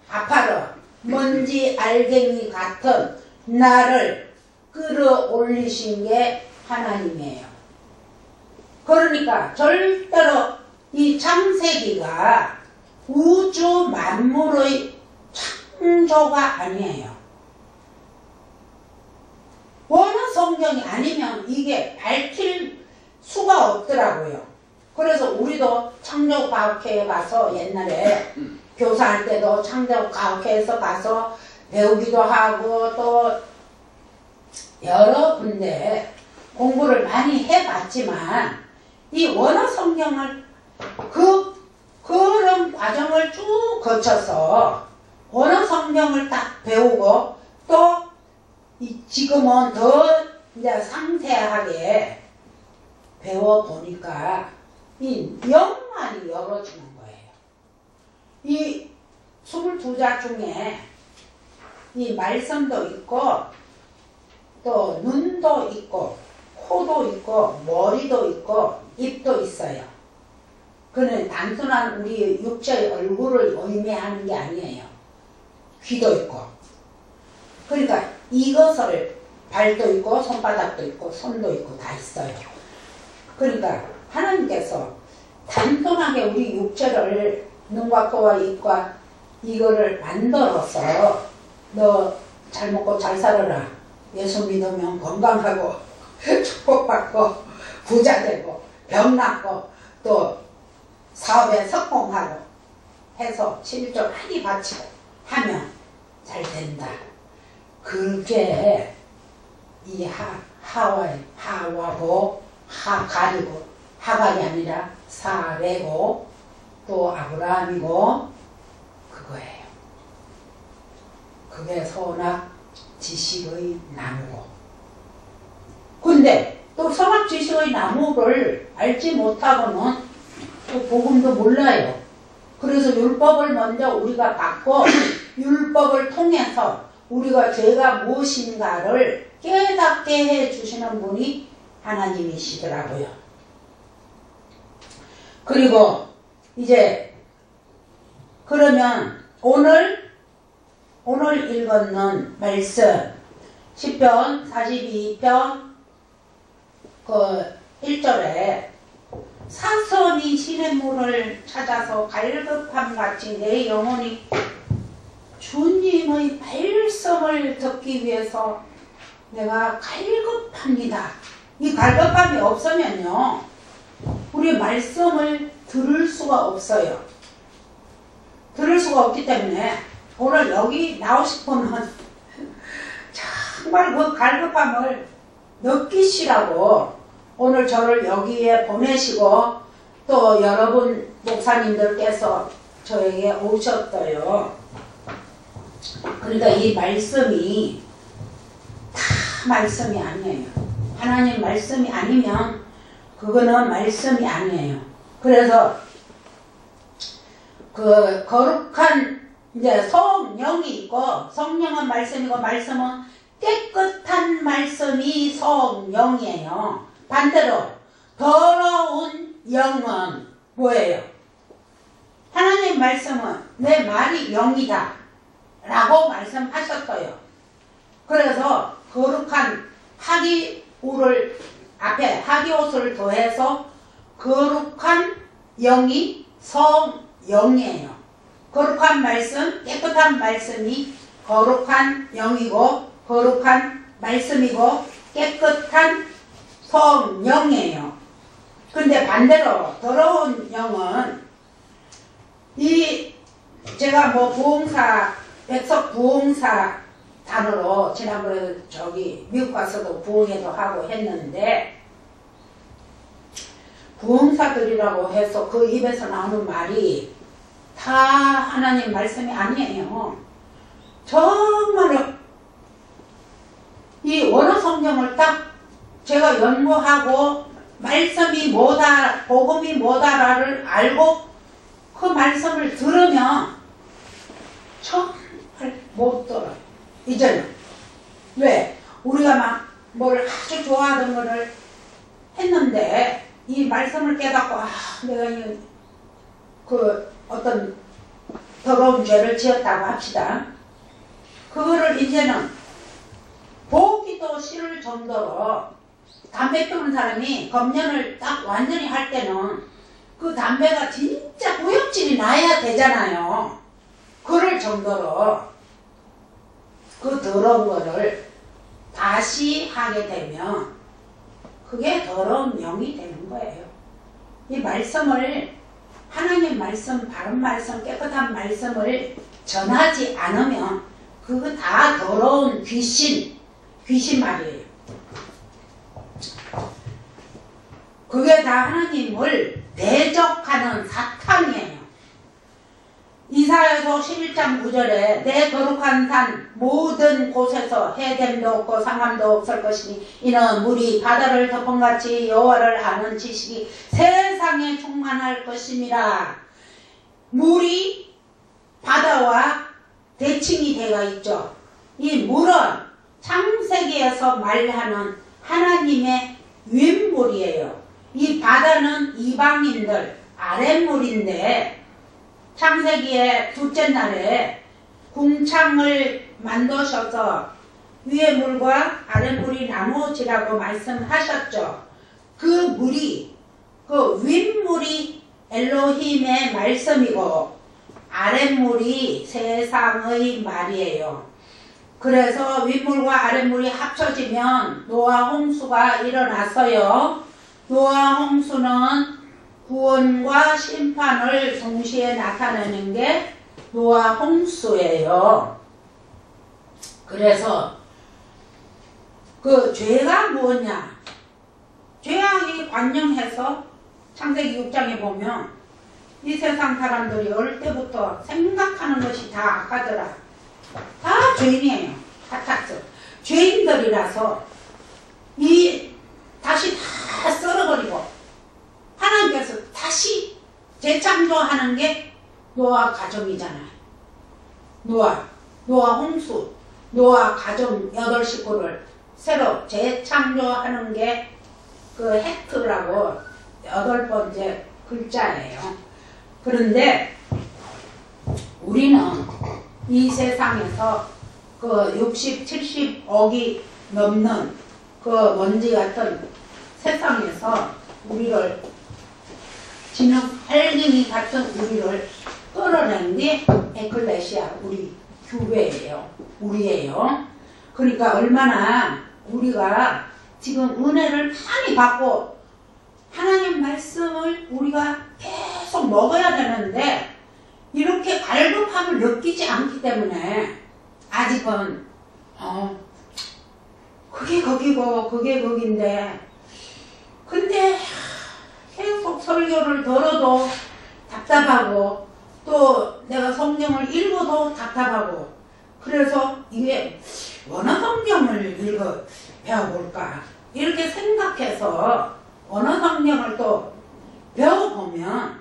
아파르 먼지 알갱이 같은 나를 끌어올리신 게 하나님이에요. 그러니까 절대로 이 창세기가 우주 만물의 창조가 아니에요. 원어 성경이 아니면 이게 밝힐 수가 없더라고요. 그래서 우리도 창조과학회에 가서 옛날에 교사할 때도 창조과학회에서 가서 배우기도 하고 또 여러 군데 공부를 많이 해봤지만 이 원어 성경을 그런 과정을 쭉 거쳐서 원어 성경을 딱 배우고 또 지금은 더 이제 상세하게 배워보니까 이 영만이 열어지는 거예요. 이 22자 중에 이 말씀도 있고 또 눈도 있고 코도 있고 머리도 있고 입도 있어요. 그는 단순한 우리 육체의 얼굴을 의미하는 게 아니에요. 귀도 있고. 그러니까 이것을 발도 있고 손바닥도 있고 손도 있고 다 있어요. 그러니까 하나님께서 단순하게 우리 육체를 눈과 코와 입과 이거를 만들어서 너 잘 먹고 잘 살아라. 예수 믿으면 건강하고 축복받고 부자 되고 병 낫고 또 사업에 성공하고 해서 11조 많이 바치고 하면 잘 된다. 그게 이 하와고 하갈이고 하갈이 아니라 사레고 또 아브라함이고 그거예요. 그게 선악 지식의 나무고. 근데 또 선악 지식의 나무를 알지 못하고는 또 복음도 몰라요. 그래서 율법을 먼저 우리가 받고 율법을 통해서 우리가 죄가 무엇인가를 깨닫게 해주시는 분이 하나님이시더라고요. 그리고 이제 그러면 오늘 읽었는 말씀 시편 42편 1절에 사선이 시냇물을 찾아서 갈급함같이 내 영혼이 주님의 말씀을 듣기 위해서 내가 갈급합니다. 이 갈급함이 없으면요 우리 말씀을 들을 수가 없어요. 들을 수가 없기 때문에 오늘 여기 나오시면 정말 그 갈급함을 느끼시라고 오늘 저를 여기에 보내시고 또 여러분 목사님들께서 저에게 오셨어요. 그러니까 이 말씀이 다 말씀이 아니에요. 하나님 말씀이 아니면 그거는 말씀이 아니에요. 그래서 그 거룩한 이제 성령이 있고 성령은 말씀이고 말씀은 깨끗한 말씀이 성령이에요. 반대로 더러운 영은 뭐예요? 하나님 말씀은 내 말이 영이다 라고 말씀하셨어요. 그래서 거룩한 하기옷을 앞에 하기옷을 더해서 거룩한 영이 성영이에요. 거룩한 말씀, 깨끗한 말씀이 거룩한 영이고 거룩한 말씀이고 깨끗한 성령이에요. 근데 반대로 더러운 영은 이 제가 뭐 부흥사 백석 부흥사 단으로 지난번에 저기 미국 가서도 부흥회도 하고 했는데 부흥사들이라고 해서 그 입에서 나오는 말이 다 하나님 말씀이 아니에요. 정말로 이 원어 성경을 딱 제가 연구하고 말씀이 뭐다, 복음이 뭐다를 알고 그 말씀을 들으면 정말 못 들어요. 이제는. 왜? 우리가 막 뭘 아주 좋아하던 거를 했는데 이 말씀을 깨닫고 내가 그 어떤 더러운 죄를 지었다고 합시다. 그거를 이제는 보기도 싫을 정도로 담배 피우는 사람이 검연을 딱 완전히 할 때는 그 담배가 진짜 구역질이 나야 되잖아요. 그럴 정도로 그 더러운 거를 다시 하게 되면 그게 더러운 영이 되는 거예요. 이 말씀을 하나님 말씀, 바른 말씀, 깨끗한 말씀을 전하지 않으면 그거 다 더러운 귀신 말이에요. 그게 다 하나님을 대적하는 사탄이에요. 이사야서 11장 9절에 내 거룩한 산 모든 곳에서 해됨도 없고 상함도 없을 것이니 이는 물이 바다를 덮은같이 여호와를 아는 지식이 세상에 충만할 것임이라. 물이 바다와 대칭이 되어 있죠. 이 물은 창세기에서 말하는 하나님의 윗물이에요. 이 바다는 이방인들 아랫물인데 창세기의 둘째 날에 궁창을 만드셔서 위의 물과 아랫물이 나누어지라고 말씀하셨죠. 그 물이 그 윗물이 엘로힘의 말씀이고 아랫물이 세상의 말이에요. 그래서 윗물과 아랫물이 합쳐지면 노아 홍수가 일어났어요. 노아 홍수는 구원과 심판을 동시에 나타내는 게 노아 홍수예요. 그래서 그 죄가 무엇냐? 죄악이 관영해서 창세기 6장에 보면 이 세상 사람들이 어릴 때부터 생각하는 것이 다 악하더라. 다 죄인이에요. 같았어. 죄인들이라서 다시 다 썰어버리고 하나님께서 다시 재창조하는 게 노아 가정이잖아요. 노아 홍수, 노아 가정 8식구를 새로 재창조하는 게 그 헤트라고 8번째 글자예요. 그런데 우리는 이 세상에서 그 60, 70억이 넘는 그 먼지 같은 세상에서 우리를 진흙 헬갱이 같은 우리를 끌어낸 게 에클레시아 우리 교회예요. 우리예요. 그러니까 얼마나 우리가 지금 은혜를 많이 받고 하나님 말씀을 우리가 계속 먹어야 되는데 이렇게 갈급함을 느끼지 않기 때문에 아직은 그게 거기고 그게 거긴데 근데 계속 설교를 들어도 답답하고 또 내가 성경을 읽어도 답답하고 그래서 이게 언어 성경을 배워볼까 이렇게 생각해서 언어 성경을 또 배워보면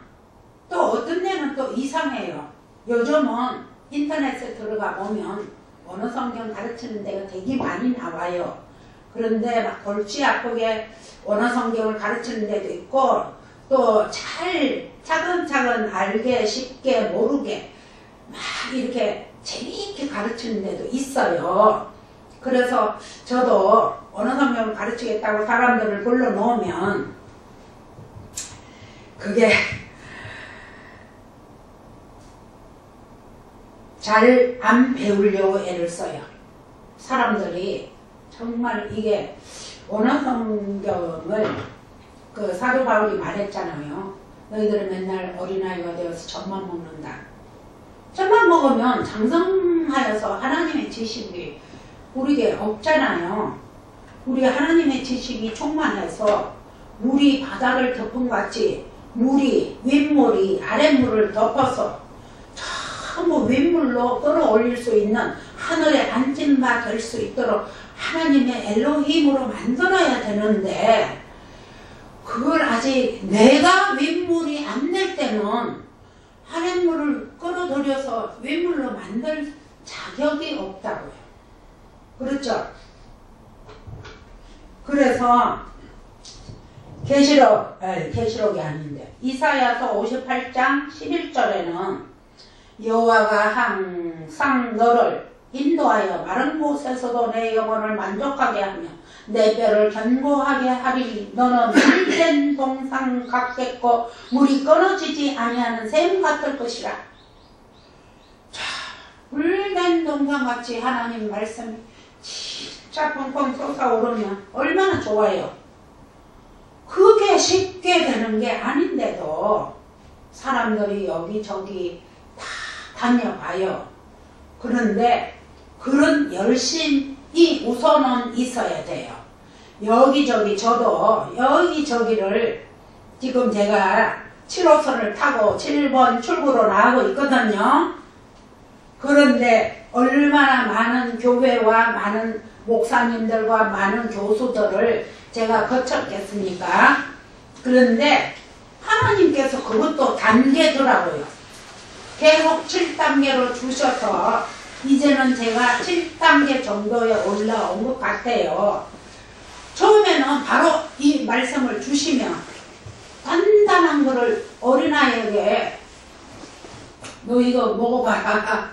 또 어떤 데는 또 이상해요. 요즘은 인터넷에 들어가 보면 언어 성경 가르치는 데가 되게 많이 나와요. 그런데 막 골치 아프게 언어 성경을 가르치는 데도 있고 또 잘 차근차근 알게 쉽게 모르게 막 이렇게 재미있게 가르치는 데도 있어요. 그래서 저도 언어 성경을 가르치겠다고 사람들을 불러놓으면 그게 잘 안 배우려고 애를 써요. 사람들이 정말 이게 언어 성경을 그 사도 바울이 말했잖아요. 너희들은 맨날 어린아이가 되어서 젖만 먹는다. 젖만 먹으면 장성하여서 하나님의 지식이 우리에게 없잖아요. 우리 하나님의 지식이 충만해서 물이 바다를 덮은 같이 물이 윗물이 아랫물을 덮어서 전부 윗물로 끌어올릴 수 있는 하늘에 앉은 바 될 수 있도록 하나님의 엘로힘으로 만들어야 되는데 그걸 아직 내가 윗물이 안 될 때는 아랫물을 끌어들여서 윗물로 만들 자격이 없다고요. 그렇죠? 그래서 계시록이 아닌데 이사야서 58장 11절에는 여호와가 항상 너를 인도하여 마른 곳에서도 내 영혼을 만족하게 하며 내 뼈를 견고하게 하리니 너는 물된 동상 같겠고 물이 끊어지지 아니하는 샘 같을 것이라. 자, 물된 동상같이 하나님 말씀이 진짜 펑펑 솟아오르면 얼마나 좋아요. 그게 쉽게 되는 게 아닌데도 사람들이 여기저기 다 다녀봐요. 그런데 그런 열심이 우선은 있어야 돼요. 여기저기 저도 여기저기를 지금 제가 7호선을 타고 7번 출구로 나가고 있거든요. 그런데 얼마나 많은 교회와 많은 목사님들과 많은 교수들을 제가 거쳤겠습니까? 그런데 하나님께서 그것도 단계더라고요. 계속 7단계로 주셔서 이제는 제가 7단계 정도에 올라온 것 같아요. 처음에는 바로 이 말씀을 주시면 단단한 거를 어린아이에게 너 이거 먹어봐라.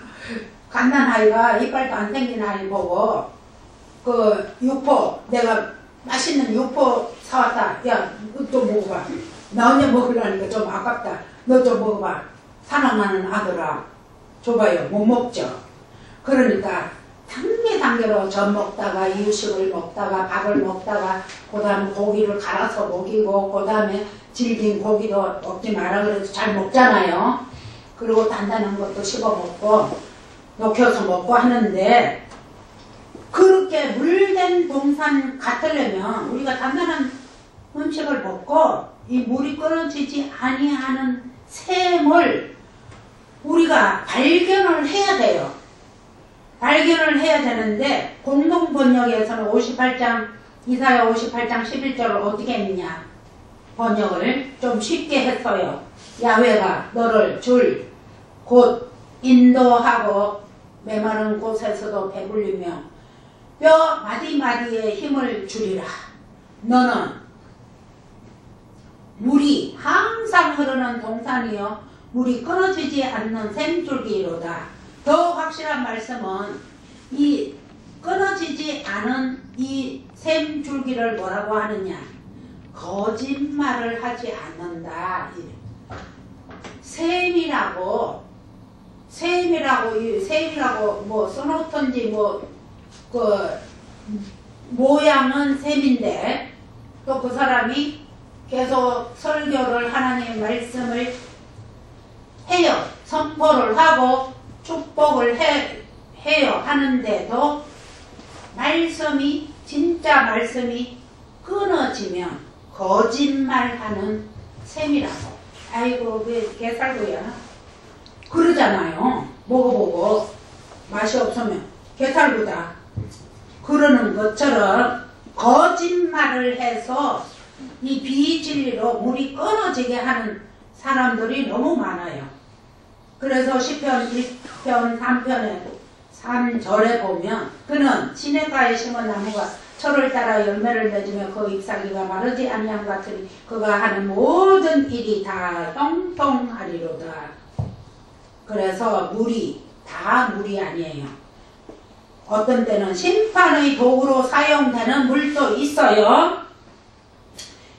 갓난아이가 이빨도 안 생긴 아이 보고 그 육포 내가 맛있는 육포 사왔다. 야, 너 좀 먹어봐. 나 혼자 먹으려니까 좀 아깝다. 너 좀 먹어봐. 사랑하는 아들아. 줘봐요. 못 먹죠. 그러니까 단계로 젖 먹다가 이유식을 먹다가 밥을 먹다가 그 다음에 고기를 갈아서 먹이고 그 다음에 질긴 고기도 먹지 마라 그래도 잘 먹잖아요. 그리고 단단한 것도 씹어 먹고 녹여서 먹고 하는데 그렇게 물된 동산 같으려면 우리가 단단한 음식을 먹고 이 물이 끊어지지 아니하는 샘을 우리가 발견을 해야 돼요. 발견을 해야 되는데 공동번역에서는 58장 이사야 58장 11절을 어떻게 했냐 번역을 좀 쉽게 했어요. 야훼가 너를 곧 인도하고 메마른 곳에서도 배불리며 뼈 마디마디에 힘을 주리라. 너는 물이 항상 흐르는 동산이요 물이 끊어지지 않는 샘줄기로다. 더 확실한 말씀은 이 끊어지지 않은 이 샘줄기를 뭐라고 하느냐 거짓말을 하지 않는다. 샘이라고 뭐 써놓던지 뭐 그 모양은 샘인데 또 그 사람이 계속 설교를 하나님의 말씀을 해요. 선포를 하고 축복을 해요. 하는데도 말씀이 진짜 말씀이 끊어지면 거짓말하는 셈이라고. 아이고 왜 게살구야 그러잖아요. 먹어보고 맛이 없으면 게살구다 그러는 것처럼 거짓말을 해서 이 비진리로 물이 끊어지게 하는 사람들이 너무 많아요. 그래서 시편 1편 3편에 3절에 보면 그는 시냇가에 심은 나무가 철을 따라 열매를 맺으며 그 잎사귀가 마르지 아니함 같으니 그가 하는 모든 일이 다 형통하리로다. 그래서 물이 다 물이 아니에요. 어떤 때는 심판의 도구로 사용되는 물도 있어요.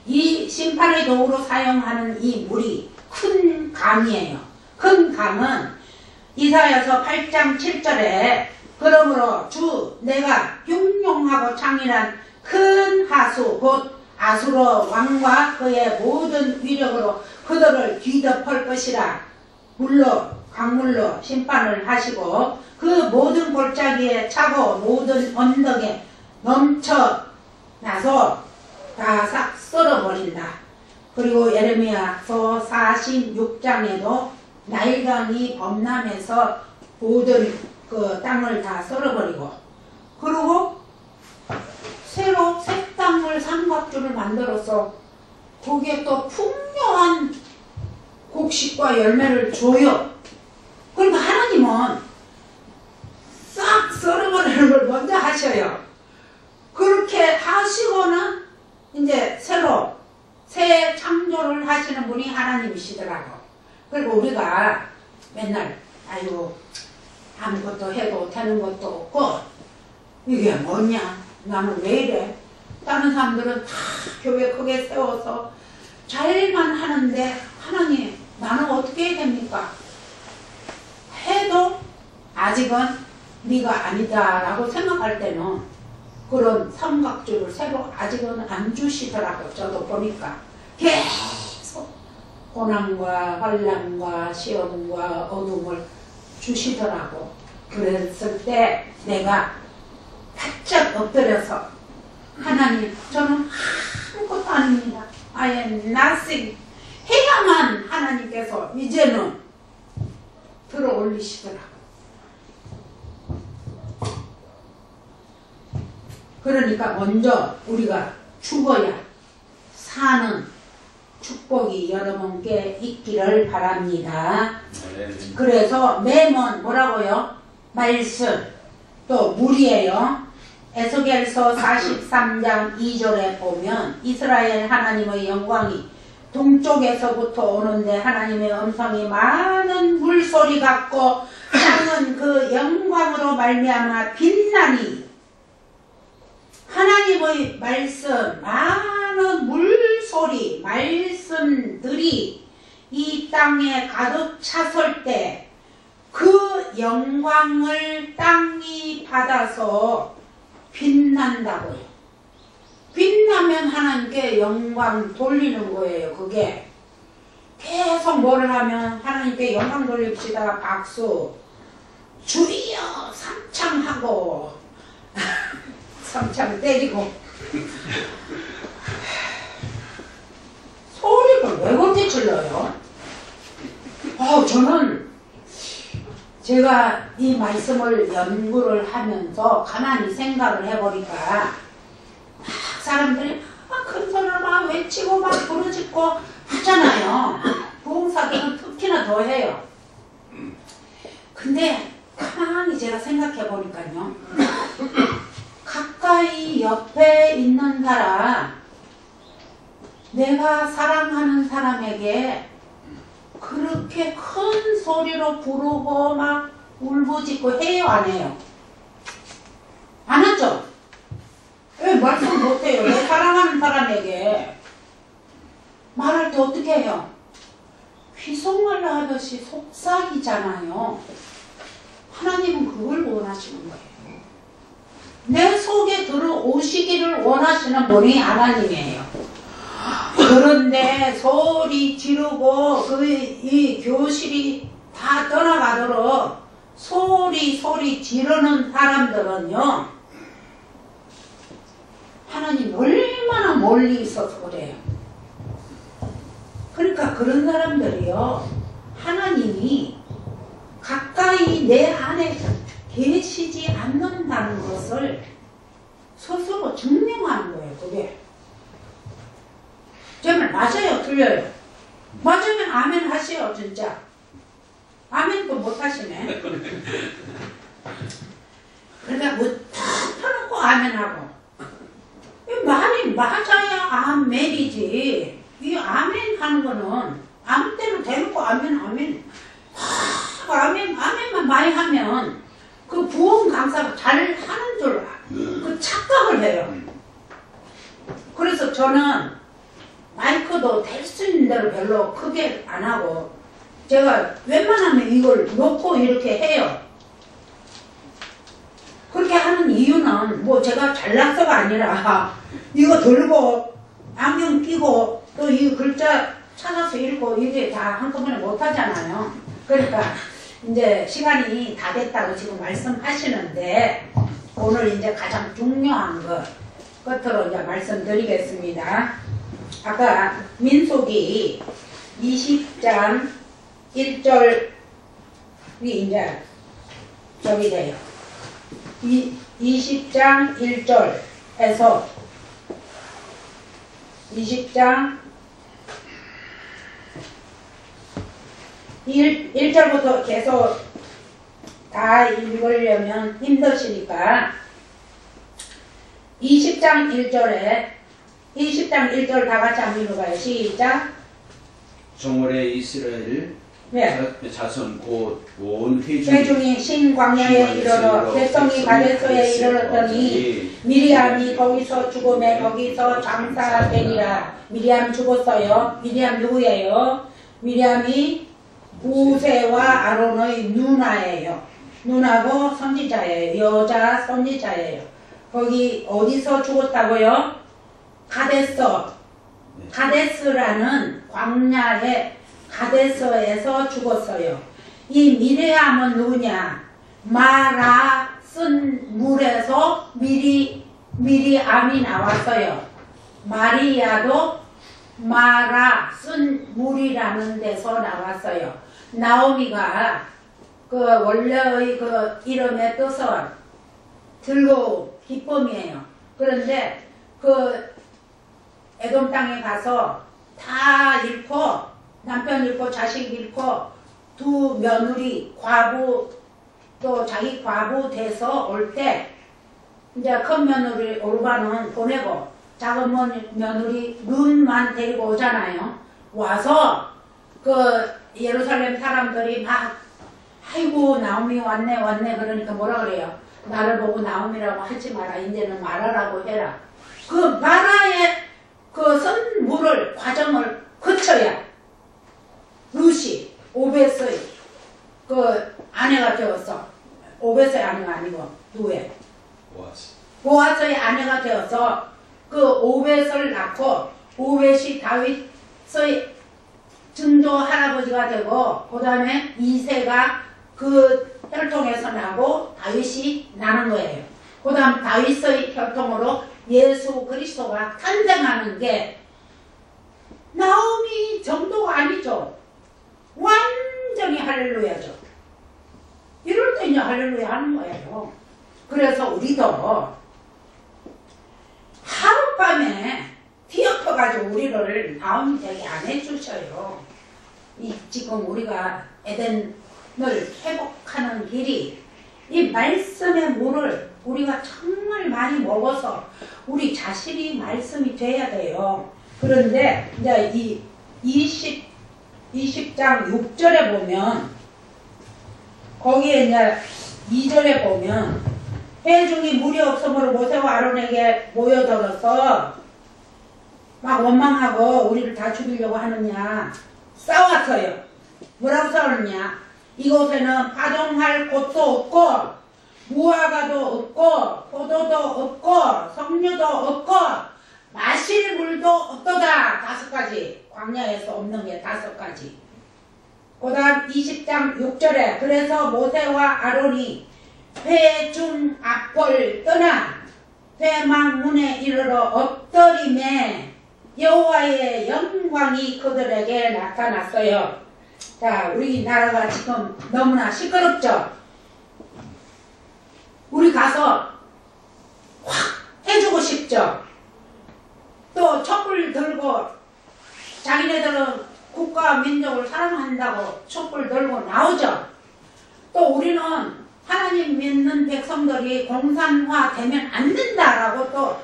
이 심판의 도구로 사용하는 이 물이 큰 강이에요. 큰 강은 이사야서 8장 7절에 그러므로 주 내가 흉용하고 창일한 큰 하수 곧 아수르 왕과 그의 모든 위력으로 그들을 뒤덮을 것이라. 물로 강물로 심판을 하시고 그 모든 골짜기에 차고 모든 언덕에 넘쳐 나서 다 싹 썰어버린다. 그리고 예레미야서 46장에도 나일강이 범람해서 모든 그 땅을 다 썰어버리고 그리고 새로 새 땅을 삼각주를 만들어서 거기에 또 풍요한 곡식과 열매를 줘요. 그러니까 하나님은 싹 썰어버리는 걸 먼저 하셔요. 그렇게 하시고는 이제 새로 새 창조를 하시는 분이 하나님이시더라고. 그리고 우리가 맨날 아이고 아무것도 해도 되는 것도 없고 이게 뭐냐 나는 왜 이래. 다른 사람들은 다 교회 크게 세워서 잘만 하는데 하나님 나는 어떻게 해야 됩니까? 해도 아직은 네가 아니다 라고 생각할 때는 그런 삼각주를 새로 아직은 안 주시더라고. 저도 보니까 계속 고난과 환난과 시험과 어둠을 주시더라고. 그랬을 때 내가 바짝 엎드려서 하나님 저는 아무것도 아닙니다. I am nothing 해야만 하나님께서 이제는 들어 올리시더라고. 그러니까 먼저 우리가 죽어야 사는 축복이 여러분께 있기를 바랍니다. 그래서 매번 뭐라고요? 말씀 또 물이에요. 에스겔서 43장 2절에 보면 이스라엘 하나님의 영광이 동쪽에서부터 오는데 하나님의 음성이 많은 물소리 같고 땅은 그 영광으로 말미암아 빛나니 하나님의 말씀 많은 물소리 말씀들이 이 땅에 가득 찼을 때 그 영광을 땅이 받아서 빛난다고요. 빛나면 하나님께 영광 돌리는 거예요. 그게 계속 뭐를 하면 하나님께 영광 돌립시다. 박수 주여 삼창하고 삼창 때리고 소리를 왜 그렇게 질러요? 저는 제가 이 말씀을 연구를 하면서 가만히 생각을 해보니까 막 사람들이 막 큰 소리를 막 외치고 막 부르짖고 하잖아요. 부흥사들은 특히나 더 해요. 근데 가만히 제가 생각해 보니까요. 가까이 옆에 있는 사람, 내가 사랑하는 사람에게 그렇게 큰 소리로 부르고 막 울부짖고 해요, 안 해요? 안 하죠? 왜 말씀 못해요? 내 사랑하는 사람에게 말할 때 어떻게 해요? 귓속말로 하듯이 속삭이잖아요. 하나님은 그걸 원하시는 거예요. 내 속에 들어오시기를 원하시는 분이 하나님이에요. 그런데 소리 지르고 이 교실이 다 떠나가도록 소리 지르는 사람들은요, 하나님 얼마나 얼마나 멀리 있어서 그래요. 그러니까 그런 사람들이요, 하나님이 가까이 내 안에 계시지 않는다는 것을 스스로 증명하는 거예요. 그게 정말 맞아요, 틀려요? 맞으면 아멘 하세요. 진짜 아멘도 못 하시네. 그러니까 뭐 탁 펴놓고 아멘하고, 말이 맞아야 아멘이지. 이 아멘 하는 거는 아무 때나 대놓고 아멘 아멘만 많이 하면 그 부흥 강사가 잘 하는 줄 그 착각을 해요. 그래서 저는 마이크도 될 수 있는 대로 별로 크게 안 하고, 제가 웬만하면 이걸 놓고 이렇게 해요. 그렇게 하는 이유는 뭐 제가 잘났어가 아니라 이거 들고 안경 끼고 또 이 글자 찾아서 읽고 이게 다 한꺼번에 못 하잖아요. 그러니까 이제 시간이 다 됐다고 지금 말씀하시는데, 오늘 이제 가장 중요한 것 끝으로 이제 말씀드리겠습니다. 아까 민수기 20장 1절이 이제 저기 돼요. 20장 1절에서 20장 1절부터 계속 다 읽으려면 힘드시니까 20장 1절 다 같이 한번 읽어봐요. 시작. 정월의 이스라엘 네. 자손 곧 온 회중이 신광야에 이르러 백성이 가데스에 이르렀더니 미리암이 거기서 죽음에 거기서 장사되니라. 미리암 죽었어요. 미리암 누구예요? 미리암이 우세와 아론의 누나예요. 누나고 선지자예요. 여자 선지자예요. 거기 어디서 죽었다고요? 가데스라는 광야의 가데스에서 죽었어요. 이 미리암은 누구냐? 마라 쓴 물에서 미리암이 나왔어요. 마리아도 마라 쓴 물이라는 데서 나왔어요. 나오미가 그 원래의 그 이름의 뜻은 즐거움, 기쁨이에요. 그런데 그 에돔 땅에 가서 다 잃고, 남편 잃고 자식 잃고 두 며느리 과부, 또 자기 과부 돼서 올 때 이제 큰 며느리 오르바는 보내고 작은 며느리 룬만 데리고 오잖아요. 와서 그 예루살렘 사람들이 막 아이고 나오미 왔네 그러니까 뭐라 그래요? 나를 보고 나오미라고 하지 마라. 이제는 마라라고 해라. 그 마라의 그 쓴 물을 과정을 거쳐야 루시 오벳의 그 아내가 되었어. 오벳의 아내가 아니고 누구의? 보아스의 아내가 되어서 그 오벳을 낳고, 오벳이 다윗의 증조 할아버지가 되고, 그 다음에 이새가 그 혈통에서 나고 다윗이 나는 거예요. 그 다음 다윗의 혈통으로 예수 그리스도가 탄생하는 게 나오미 정도가 아니죠. 완전히 할렐루야죠. 이럴 때 이제 할렐루야 하는 거예요. 그래서 우리도 하룻밤에 뒤엎어가지고 우리를 나오미 되게 안 해주셔요. 지금 우리가 에덴을 회복하는 길이 이 말씀의 물을 우리가 정말 많이 먹어서 우리 자신이 말씀이 돼야 돼요. 그런데 이제 이 20장 6절에 보면, 거기에 이제 2절에 보면 회중이 물이 없으므로 모세와 아론에게 모여들어서 막 원망하고 우리를 다 죽이려고 하느냐 싸웠어요. 뭐라고 싸웠느냐? 이곳에는 파종할 곳도 없고 무화과도 없고 포도도 없고 석류도 없고 마실 물도 없도다. 5가지. 광야에서 없는 게 5가지. 그 다음 20장 6절에 그래서 모세와 아론이 회중 앞을 떠나 회막문에 이르러 엎드림에 여호와의 영광이 그들에게 나타났어요. 자, 우리나라가 지금 너무나 시끄럽죠? 우리 가서 확 해주고 싶죠? 또 촛불 들고 자기네들은 국가와 민족을 사랑한다고 촛불 들고 나오죠? 또 우리는 하나님 믿는 백성들이 공산화 되면 안 된다라고 또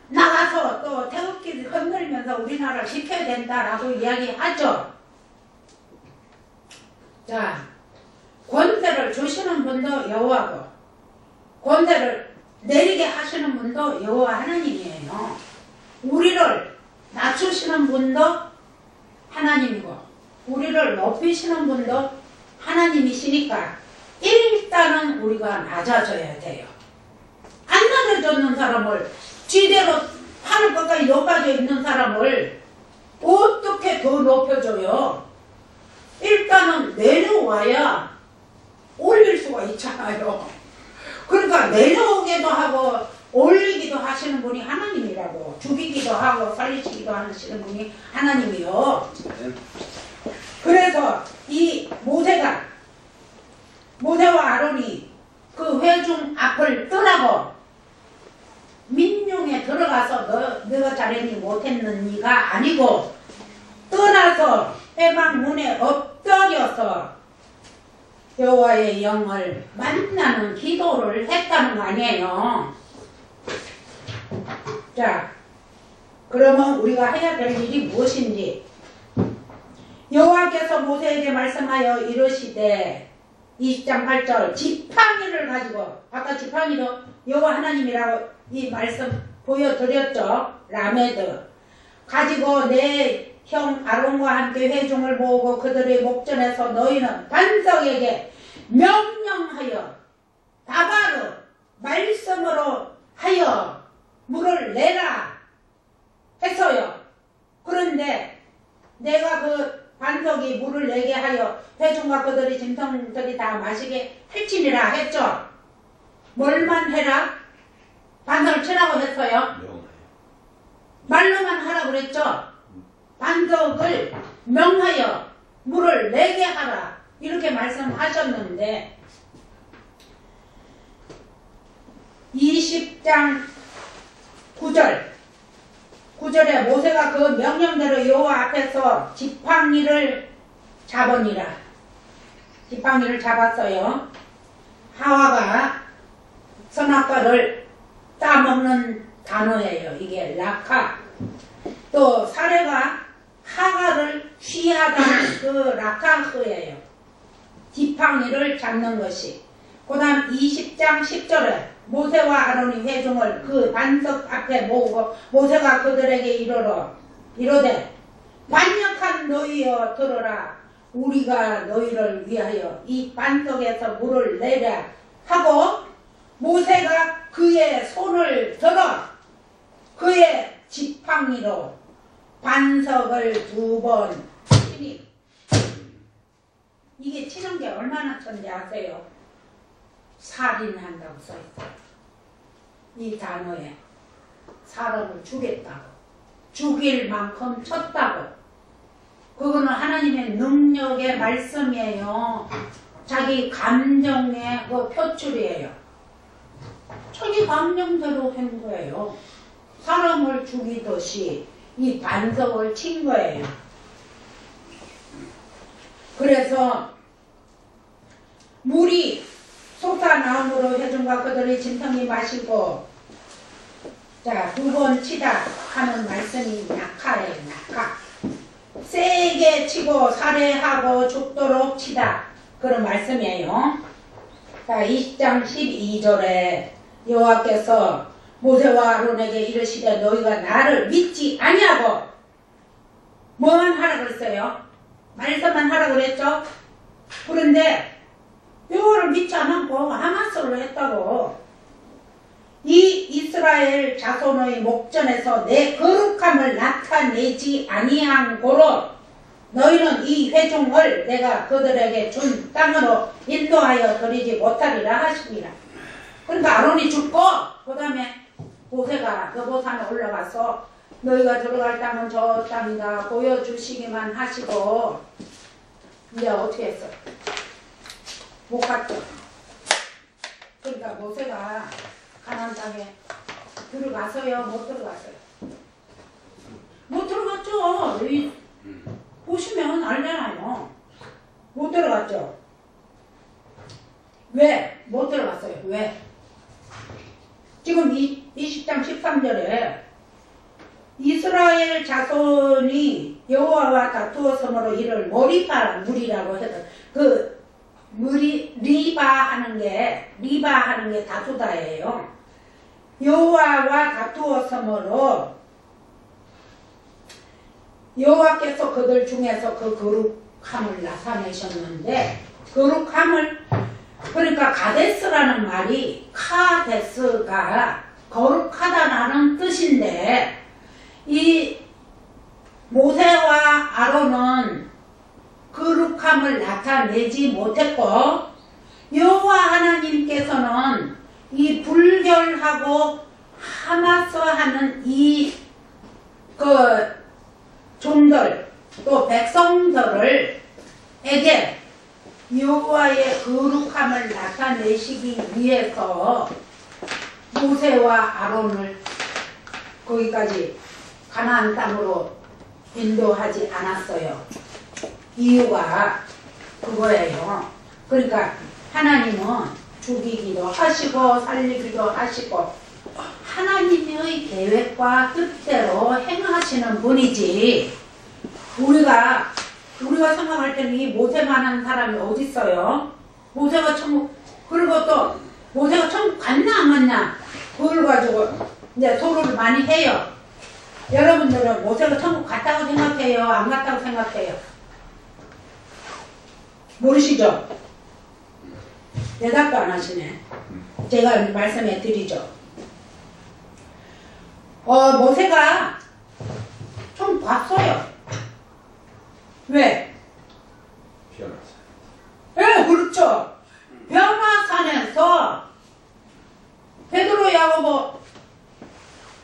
나가서 또 태극기 흔들면서 우리나라를 지켜야 된다라고 이야기하죠. 자, 권세를 주시는 분도 여호와고 권세를 내리게 하시는 분도 여호와 하나님이에요. 우리를 낮추시는 분도 하나님이고 우리를 높이시는 분도 하나님이시니까 일단은 우리가 낮아져야 돼요. 안 낮아졌는 사람을 지대로 하늘 끝까지 높아져 있는 사람을 어떻게 더 높여줘요? 일단은 내려와야 올릴 수가 있잖아요. 그러니까 내려오기도 하고 올리기도 하시는 분이 하나님이라고. 죽이기도 하고 살리시기도 하시는 분이 하나님이요. 그래서 이 모세와 아론이 그 회중 앞을 떠나고 민중에 들어가서 너가 잘했니 못했느니가 아니고 떠나서 회막문에 엎드려서 여호와의 영을 만나는 기도를 했다는 거 아니에요. 자, 그러면 우리가 해야 될 일이 무엇인지. 여호와께서 모세에게 말씀하여 이르시되 20장 8절 지팡이를 가지고 아까 지팡이도 여호와 하나님이라고 이 말씀 보여드렸죠. 라메드 가지고 내 형 아론과 함께 회중을 모으고 그들의 목전에서 너희는 반석에게 명령하여 다바르 말씀으로 하여 물을 내라 했어요. 그런데 내가 그 반석이 물을 내게 하여 회중과 그들의 짐승들이 다 마시게 할지니라 했죠. 뭘만 해라? 반석을 치라고 했어요. 말로만 하라 그랬죠. 반석을 명하여 물을 내게 하라 이렇게 말씀하셨는데 20장 9절에 모세가 그 명령대로 여호와 앞에서 지팡이를 잡으니라. 지팡이를 잡았어요. 하와가 선악과를 따먹는 단어예요. 이게 라카. 또 사례가 하가를 취하다는 그 라카흐예요. 지팡이를 잡는 것이. 그 다음 20장 10절에 모세와 아론이 회중을 그 반석 앞에 모으고 모세가 그들에게 이르되 완역한 너희여 들으라. 우리가 너희를 위하여 이 반석에서 물을 내랴 하고 모세가 그의 손을 들어 그의 지팡이로 반석을 2번 치니 이게 치는 게 얼마나 천지 아세요? 살인한다고 써있어요. 이 단어에 사람을 죽였다고 죽일 만큼 쳤다고. 그거는 하나님의 능력의 말씀이에요. 자기 감정의 그 표출이에요. 자기 감정대로 한 거예요. 사람을 죽이듯이 이 반석을 친 거예요. 그래서 물이 솟아나옴으로 회중과 그들의 짐승이 마시고 자 2번 치다 하는 말씀이 낙하예요. 낙하. 세게 치고 살해하고 죽도록 치다 그런 말씀이에요. 자 20장 12절에 여호와께서 모세와 아론에게 이르시되 너희가 나를 믿지 아니하고 뭐만 하라 그랬어요? 말씀만 하라 그랬죠? 그런데 여호와를 믿지 않고 하마스를 했다고. 이 이스라엘 자손의 목전에서 내 거룩함을 나타내지 아니한 고로 너희는 이 회중을 내가 그들에게 준 땅으로 인도하여 드리지 못하리라 하십니다. 그러니까 아론이 죽고 그 다음에 모세가 여보산에 올라가서 너희가 들어갈 땅은 저 땅이다 보여주시기만 하시고 이제 어떻게 했어? 못 갔죠. 그러니까 모세가 가나안 땅에 들어가서요? 못 들어갔어요? 못 들어갔죠. 보시면 알잖아요. 못 들어갔죠. 왜? 못 들어갔어요. 왜? 지금 20장 13절에 이스라엘 자손이 여호와와 다투었으므로 이를 모리바 물이라고 해서 그 물이 리바 하는 게 다투다예요. 여호와와 다투었으므로 여호와께서 그들 중에서 그 거룩함을 나타내셨는데 거룩함을 그러니까 가데스라는 말이 카데스가 거룩하다라는 뜻인데 이 모세와 아론은 거룩함을 나타내지 못했고 여호와 하나님께서는 이 불결하고 하마스 하는 이 종들 또 백성들을 에게 여호와의 거룩함을 나타내시기 위해서 모세와 아론을 거기까지 가나안 땅으로 인도하지 않았어요. 이유가 그거예요. 그러니까 하나님은 죽이기도 하시고 살리기도 하시고 하나님의 계획과 뜻대로 행하시는 분이지 우리가 생각할 때는 이 모세만한 사람이 어디 있어요? 모세가 천국 그리고 또 모세가 천국 갔나 안 갔나 그걸 가지고 이제 토론을 많이 해요. 여러분들은 모세가 천국 갔다고 생각해요? 안 갔다고 생각해요? 모르시죠? 대답도 안 하시네. 제가 말씀해 드리죠. 모세가 천국 갔어요. 왜? 네, 그렇죠. 변화산에서 베드로, 야고보,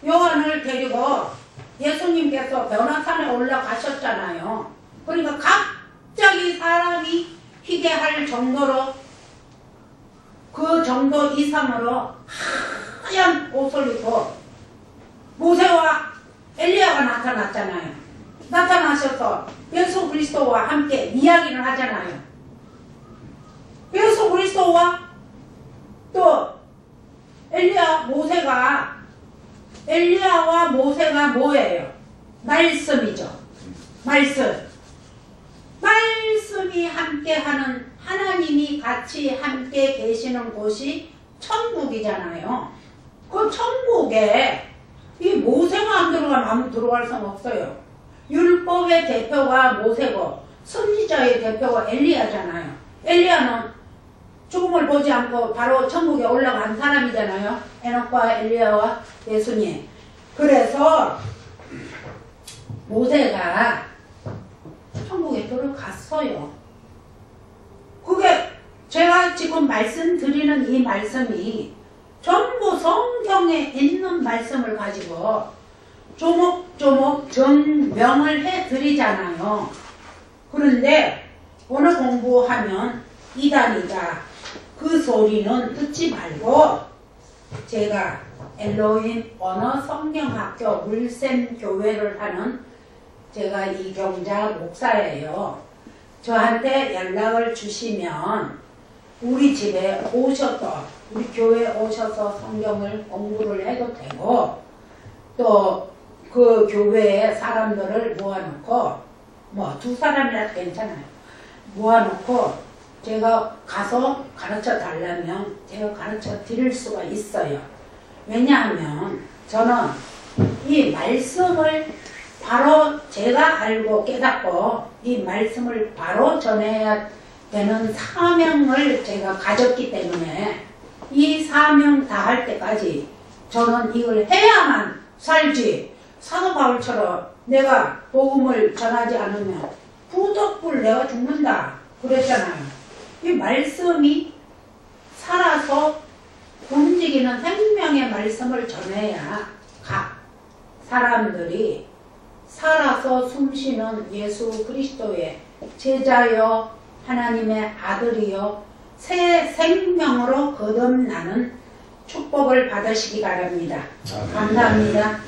요한을 데리고 예수님께서 변화산에 올라가셨잖아요. 그러니까 갑자기 사람이 희게 할 정도로 그 정도 이상으로 하얀 옷을 입고 모세와 엘리야가 나타났잖아요. 나타나셔서 예수 그리스도와 함께 이야기를 하잖아요. 예수 그리스도와 또 엘리야와 모세가 뭐예요? 말씀이죠. 말씀이 함께하는 하나님이 같이 함께 계시는 곳이 천국이잖아요. 그 천국에 이 모세가 안 들어가면 아무 들어갈 수 없어요. 율법의 대표가 모세고 선지자의 대표가 엘리야잖아요. 엘리야는 죽음을 보지 않고 바로 천국에 올라간 사람이잖아요. 에녹과 엘리야와 예수님. 그래서 모세가 천국에 들어갔어요. 그게 제가 지금 말씀드리는 이 말씀이 전부 성경에 있는 말씀을 가지고 조목조목 증명을 해드리잖아요. 그런데 오늘 공부하면 이단이다. 그 소리는 듣지 말고 제가 엘로힘 언어 성경학교 물샘 교회를 하는 제가 이경자 목사예요. 저한테 연락을 주시면 우리 집에 오셔서 우리 교회에 오셔서 성경을 공부를 해도 되고 또 그 교회에 사람들을 모아놓고 뭐 2사람이라도 괜찮아요. 모아놓고 제가 가서 가르쳐 달라면 제가 가르쳐 드릴 수가 있어요. 왜냐하면 저는 이 말씀을 바로 제가 알고 깨닫고 이 말씀을 바로 전해야 되는 사명을 제가 가졌기 때문에 이 사명 다 할 때까지 저는 이걸 해야만 살지. 사도 바울처럼 내가 복음을 전하지 않으면 부덕불 내가 죽는다 그랬잖아요. 이 말씀이 살아서 움직이는 생명의 말씀을 전해야 각 사람들이 살아서 숨쉬는 예수 그리스도의 제자여 하나님의 아들이여 새 생명으로 거듭나는 축복을 받으시기 바랍니다. 감사합니다.